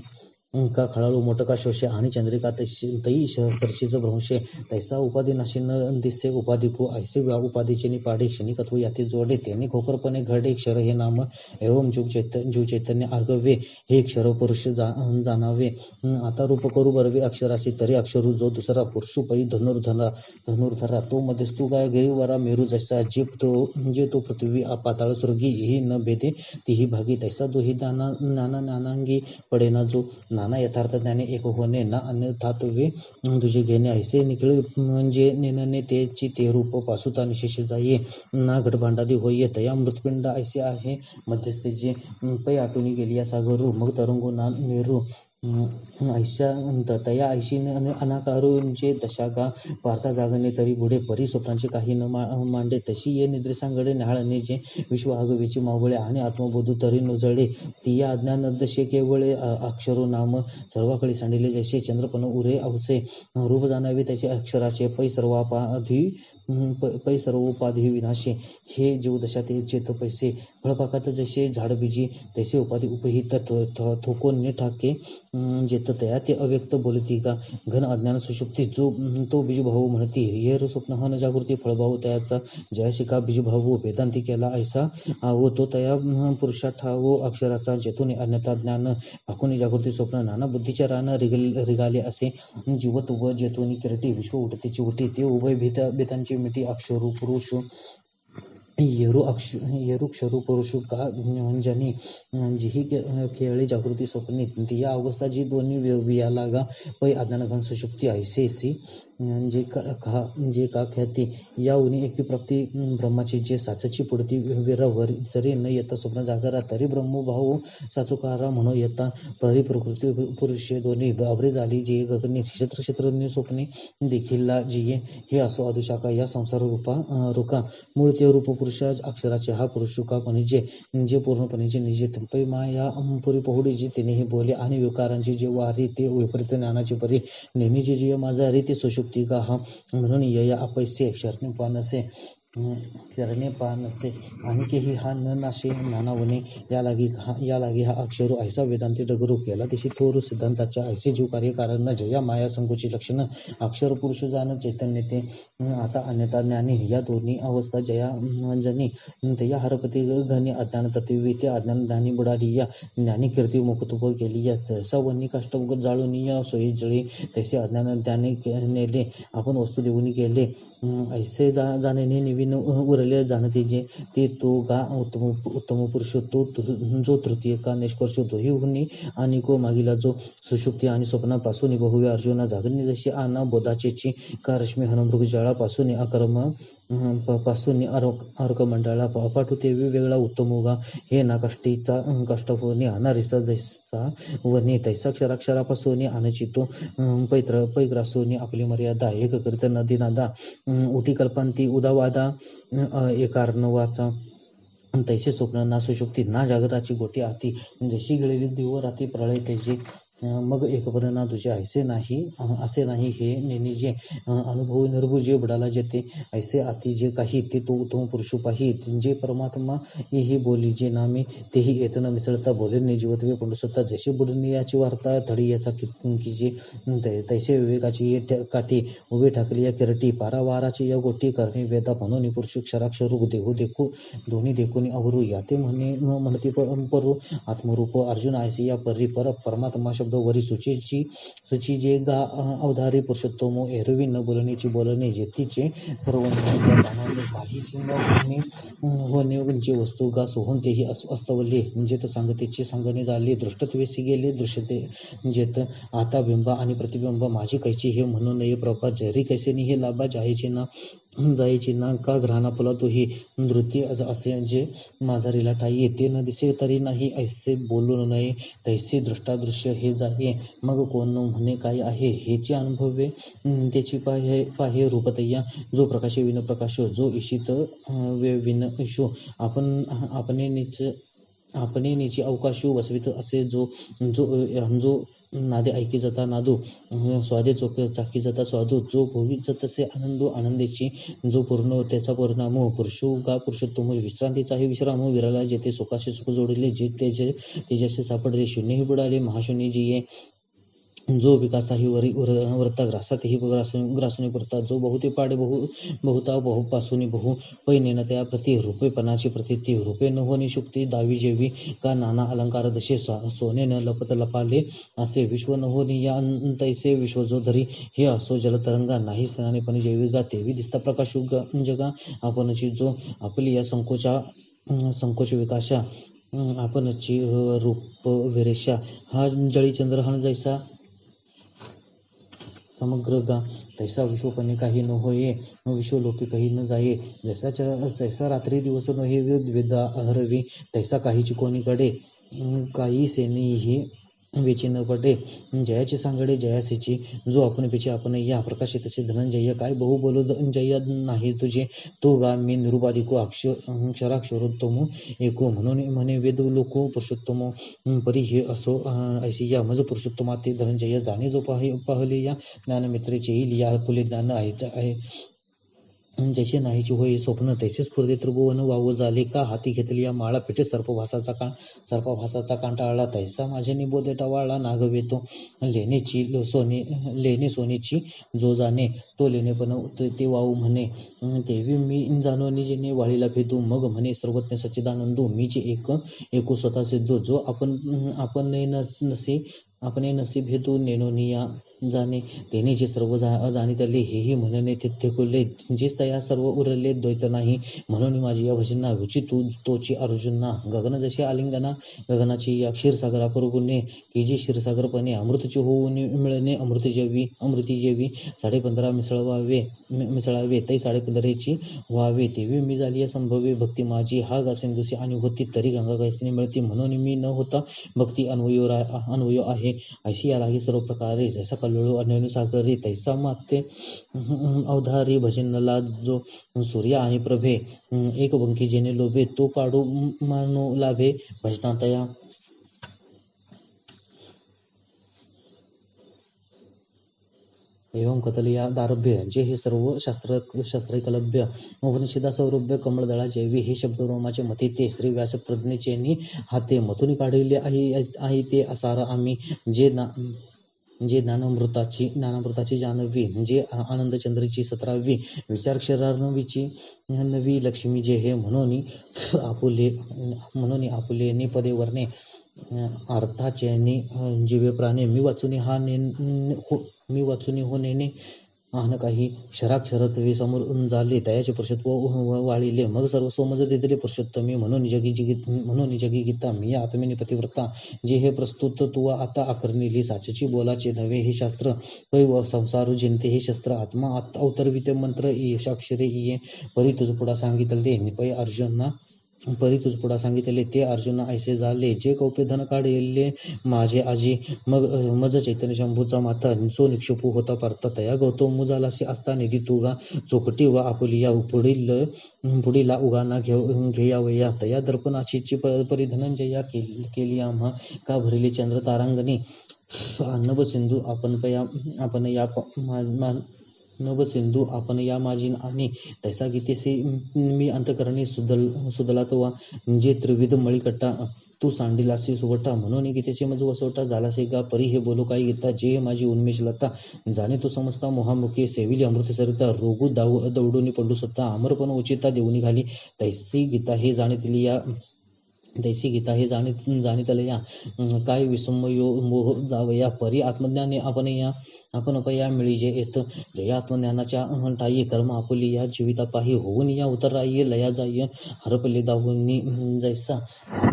का खळाळू मोटका शोषे आणि चंद्रिका तई सरशीच भ्रंशे तैसा उपाधी नाशी न दिसे उपाधिकू ऐसे उपाधीचे निपाडे क्षणिकत्व याती जोडे त्यांनी खोकरपणे घडे क्षर हे नाम एवं जीव चैतन्य आर्गवे हे क्षर पुरुष जाणावे आता रूप करू बरवे अक्षराशी तरी अक्षरू जो दुसरा पुरुषू पै धनुर्धरा तो मध्यस्तू गाय गिरीवरा मेरू जैसा जे तो पृथ्वी पाताळ स्वर्गी ही न भेदे तीही भागी तैसा दोही नानांगी पडेना जो नाना यथार्थ ज्ञाने एक होणे ना अन्यथात्वे तुझे घेणे ऐसे निखिळ म्हणजे नेनने तेची ते रूप पासुता निशेष जाये ना घटभांडादी होये तया मृतपिंड ऐसे आहे मध्यस्थे जे पै आटून गेली या सागरू मग तरंगू ना मेरू ऐशा तया ऐशी अनाकारूंचे दशागा पार्था जागणे तरी बुडे परी स्वप्नांचे काही न मांडे तशी ये निद्रे सांगडे न्याहाळणे जे विश्व आगवेची मावळे आणि आत्मबोधू तरी नुजळे ती या अज्ञान दशे केवळे अक्षरो नाम सर्वाकडे सांडिले जैसे चंद्रपण उरे अवसे रूप जाणावे त्याचे अक्षराचे पै सर्वोपाधी विनाशे हे जीव दशा ते चेत पैसे फळपाकात जसे झाड बीजी तैसे उपाधी उपहित थोकोन ठाके जेत तया ते अव्यक्त बोलती का घन अज्ञान सुषुप्ती जो तो बीजभाऊ म्हणती येर स्वप्न हन जागृती फळभाऊ तयाचा जयाशिका बीजभाऊ वेदांती केला ऐसा व तो तया पुरुषा ठावो अक्षराचा जेतून अन्यथा ज्ञान भाकुनी जागृती स्वप्न नाना बुद्धीच्या रान रिगाले असे जीवत व जेतून किरटी विश्व उठतीची उठी ते उभय बेतांची मिठी अक्षरू पुरुष येरू क्षरू पुरुषु का जनी जिही खेळी जागृती स्वप्नी ती या अवस्था जी दोन्ही वियालागा पै अज्ञान घन सुषुप्ती ऐसेसी जे का ख्याती या उनी एकी प्राप्ती ब्रह्माची जे साचची पुढती विरवर जरी न येता स्वप्न जागरा तरी ब्रह्मभाऊ साचुकारा म्हणून येता परी प्रकृती पुरुषे दोन्ही अभ्रे झाली जी गगनी क्षेत्र स्वप्नी देखील जिये हे असो अधुशाका या संसार रुका मूळ ते रूप पुरुषा अक्षराचे हा पुरुषुका पणिजे जे पूर्णपणे जे निजे तंपै माया पुरी पहुडी जी तिनेही बोले आणि विकारांची जे वारी ते विपरीत ज्ञानाची परी नेहमीची जी माझा री ते सुषुप्ती का हा म्हणून या अपैसे शरणे पानसे आणि केही हा न नाशे नानावणे या लागी हा अक्षरू ऐसा वेदांती डगरू केला तशी थोर सिद्धांताच्या ऐसे जीव कार्य कारण न जया माया संकोची लक्षण अक्षर पुरुष जाण चैतन्य ते आता अन्यथा ज्ञानी या दोन्ही अवस्था जया जनी तया हरपती घनी अज्ञान तत्वी ते अज्ञान ज्ञानी बुडाली या ज्ञानी कीर्ती मुक्तुप केली या तसा वन्नी काष्ट जाळून या सोयी जळी तसे अज्ञान ज्ञानी नेले आपण वस्तू देऊन गेले ऐसे जाणे नवीन उरले जाणते जे ते तो गा उत्तम पुरुष तो जो तृतीय का निष्कर्ष दोही हुनी आणि को मागीला जो सुषुप्ती आणि स्वप्नापासून बहुवे अर्जुना जागरणी जशी आना बोधाचेची का रश्मी हनुमृग जळापासून अकर्म पासून अर्कमंडळा अपाठू ते वेगळा उत्तम उगा हे ना कष्टफोनी अनारिसा जैसा वनी तैसा क्षराक्षरापासून आणची तो पैग्रासोनी आपली मर्यादा एक करीत नदीनादा उठी कल्पांती उदावादा एकार्णवाचा तैसे स्वप्न ना सुषुप्ती ना जागराची गोटी आती जशी गेलेली दिव राती प्रळय त्याची मग एकपद ना तुझे ऐसे नाही हे नेने जे अनुभव निर्भू जे बुडाला जेते ऐसे आती जे काही ते तो उत्तम पुरुषू पाही जे परमात्मा ही बोली जे नामे तेही येतना मिसळता बोले निर्जीवत्वे पंडुसत्ता जसे बुडणे याची वार्ता थडी याचा की जे तैसे विवेकाची काठी उभे ठाकली या किरटी पारावाराची या गोटी करणे वेदा म्हणून पुरुष क्षराक्षरू देहू देखू दोन्ही देखून अवरू याते म्हणते परू आत्मरूप अर्जुन ऐसे या परी परमात्मा शब्द शब्द वरी सुची जे गा अवधारी पुरुषोत्तम एरवी न बोलण्याची बोलणे जेतीचे सर्व पाहणे काहीच न होणे जे वस्तू गा सोहून तेही अस्तवले जेत सांगतेचे सांगणे झाले दृष्टत्वेसी गेले दृश्यते जेत आता बिंब आणि प्रतिबिंब माझी कैची हे म्हणू नये प्रभा जरी कैसे हे लाभा जायचे ना का घराणा फुला तोही नृत्य असे जे माझारीला ठाई ते न दिसे तरी नाही ऐसे बोलू नये तैसे दृष्टादृश्य हे जाये मग कोण म्हणे काय आहे हेची अनुभवे त्याची पाहे रूपतय्या जो प्रकाश विन प्रकाश जो ईशित विन ईशो आपणे नीची अवकाशो वसवित असे जो नादे ऐकी जाता नादू स्वादे चाकी जाता स्वादू जो भोगी तसे आनंदेची जो पूर्ण त्याचा परिणाम पुरुषो गा पुरुषोत्तम विश्रांतीचाही विश्राम विराला जेथे सुखाचे सुख जोडले जे तेजसे सापडले शून्यही बुडाले महाशून्य जिये जो विकासाही वरता ग्रासातही ग्रासून पडता जो बहुते पाडे बहुता बहुपासून बहु पैनेन त्या प्रति रूपेपणाची प्रतीती रूपे न होणे शुक्ती दावी जेवी का नाना अलंकार दशे सोने न लपत लपाले असे विश्व न होणे या तैसे विश्व जो धरी हे असो जलतरंगा नाही स्नानेपणे जेवी गा तेवी दिसता प्रकाश जगा आपणची जो आपली या संकोच विकाशा आपणची रूप विरेशा हा जळीचंद्र हा जैसा समग्र गा तैसा विश्वपणे काही न होये विश्वलोकी काही न जाये जैसा रात्री दिवस न हे वेदा हरवी तैसा काहीची कोणीकडे काही सेनेही वेची न पडे जयाची सांगडे जयासीची जो आपण पेची आपण या प्रकाशित तसे धनंजय काय बहु बोलो जय नाही तुझे तो गा मी निरुपाधिको अक्षराक्षरोत्तम एको म्हणून म्हणे वेद लोको पुरुषोत्तम परी हे असो ऐसी या मज पुरुषोत्तमा ते धनंजय जाणे जो पाहिले या ज्ञानमित्रेचे येईल या फुले ज्ञान आहे जैसे नाहीची होई स्वप्न तैसे स्फुर्दे त्रिभुवन वाव झाले का हाती घेतली या माळा पेटे सर्पभासाचा कांटाळला तैसा माझे निबोधे टवाळला नागवेतो लेणे सोनेची जो जाणे तो लेणेपण ते वाहू म्हणे तेवी मी जाणवणी जेणे वाळीला भेदू मग म्हणे सर्वज्ञ सच्चिदानंदू मीचे एकू स्वतः सिद्धू जो आपणे नसे भेदू नेनोनिया जाणे तेने जे सर्व जाणितले हेही म्हणणे तिथे खुले जेच तया सर्व उरले द्वैत नाही म्हणून माझी या भजना विची तोची अर्जुना गगन जशी आलिंगना गगनाची या क्षीरसागरा पुरगुणे की जी क्षीरसागरपणे अमृतची होऊन मिळणे अमृती जेवी 15.5 मिसळावे तै 15.5ची व्हावे तेवी मी झाली या संभवे भक्ती माझी हा गासेंदुसी आणि होती तरी गंगा कैसने मिळती म्हणून मी न होता भक्ती अन्वयो आहे ऐशी या लागे सर्व प्रकारे जैसा कल्लोळो अन्योन्य सागरी तैसा माते अवधारी भजनला जो सूर्य आणि प्रभे एक बंकी जेने लोभे तो काढू मानो लाभे भजनातया एवं कतलिया दारभ्य जे हे सर्व शास्त्रैकलभ्य उपनिषदा सौरभ्य कमळदळा जैवी हे शब्द रोमाचे मते ते श्री व्यास प्रज्ञेचेनी हाते मथुनी काढले आहे ते असार आम्ही जे ज्ञानामृताची जानवी जे आनंदचंद्रीची 17वी विचारक्षरार्णवीची नवी लक्ष्मी जे हे म्हणून आपुले पदे वर्णे अर्थाचेनी जीवे प्राणे मी वाचुनी हो नेने आन काही क्षराक्षरत्वे समोर झाले तयाचे पुरुषत्व वाळिले मग सर्व सोमज दिले पुरुषोत्तमी म्हणून जगी गीता मी आत्मेने पतिव्रता जे हे प्रस्तुत तुवा आता आकर्णिली साचेची बोलाचे नव्हे हे शास्त्र पै संसारू जिंते हे शस्त्र आत्मा अवतरविते मंत्र यशाक्षरे ये परी तुझ पुढा सांगितले पै अर्जुना परी तुझ पुढा सांगितले ते अर्जुना ऐसे झाले जे कौपे धन काढले माझे आजी मज चैतन्य शंभूचा माता सो निक्षेपू होता परता तया गौतम झालासी असता निधी तुगा चोकटी व आपुलिया पुढीला उगाना घेयावया तया दर्पणाची परिधनंजया केली आम्हा का भरली चंद्र तारांगणी नभ सिंधू नभसिंधू आपण या माझी आणि तैसा गीतेसे मी अंतकरणी सुदला तो जे त्रिविध मळीकट्टा तू सांडिलासी सुवटा म्हणून गीतेचे मज वसवटा झालासे गा परी हे बोलो काही गीता जे माझी उन्मेष लता जाणे तो समजता मोहामुखे सेविली अमृत सरिता रोगू दौडून पंडू सत्ता अमरपण उचिता देऊनी घाली तैसी गीता हे जाणीतली या तैसी गीता हे जाणितलया काय विस्मयो मोह जावया परी आत्मज्ञाने आपण अपया मिळीजे येत जया आत्मज्ञानाच्या ठाई कर्म आपुली या जीविता पाही होऊन या उतराई लया जाय हरपले दाहुनी जैसा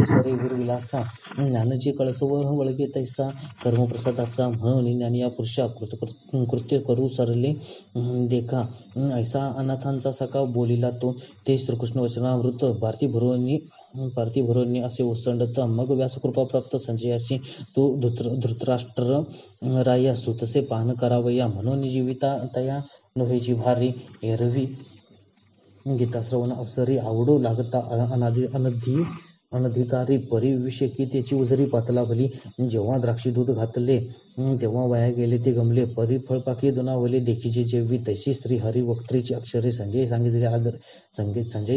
सरे विलासा ज्ञानची कळसव वळगे तैसा कर्मप्रसादाचा म्हणून ज्ञान या पुरुषा कृत्य करू सरले देखा ऐसा अनाथांचा सखा बोलिला तो ते श्रीकृष्ण वचनामृत पार्थी भरोनी असे ओसंडत मग व्यासकृपा प्राप्त संजयासी तो धृतराष्ट्र राया सुतसे पान करावया म्हणून जीविता तया नोहेची भारी एरवी गीता श्रवण अवसरी आवडू लागता अनधिकारी परिविषयी त्याची उजरी पातला भली जेव्हा द्राक्षी दूध घातले तेव्हा वाया गेले ते गमले परी फळपाकी दुनावले देखीचे जेवी तैशी श्री हरी वक्त्रीची अक्षरे संजय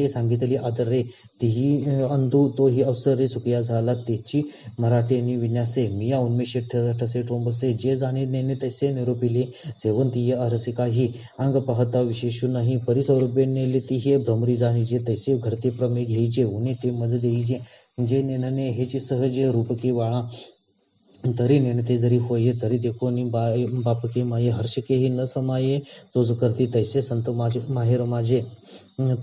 सांगितली आदरे तीही अंधू तोही अवसरे चुकिया झाला त्याची मराठीनी विन्यासे मिया उन्मेषे ठसे ठोंबसे जे जाणे नेने तैसे निरूपिले सेवंतीय अरसे काही अंग पाहता विशेषू नाही परिसौरभ्य नेले तीही भ्रमरी जाणीचे तैसे घडते प्रमे घेईचे उन्हे ते मज देईचे जे नेनने हेचे सहज रूपके वाळा तरी नेणते जरी होये तरी देखोनी बापके माये हर्षकेही न समाये तोच करती तैसे संत माहेर माझे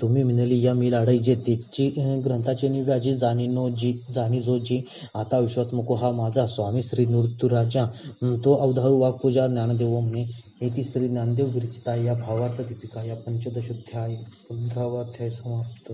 तुम्ही मिनली या मी लाढाईजे तेची ग्रंथाचे निव्याजी जाणी जो जी आता विश्वात्मको हा माझा स्वामी श्री नृत्युराजा तो अवधारू वाक्पूजा ज्ञानदेव म्हणे येथे श्री ज्ञानदेव विरचिता या भावार्थ दीपिका या 15वा अध्याय समाप्त.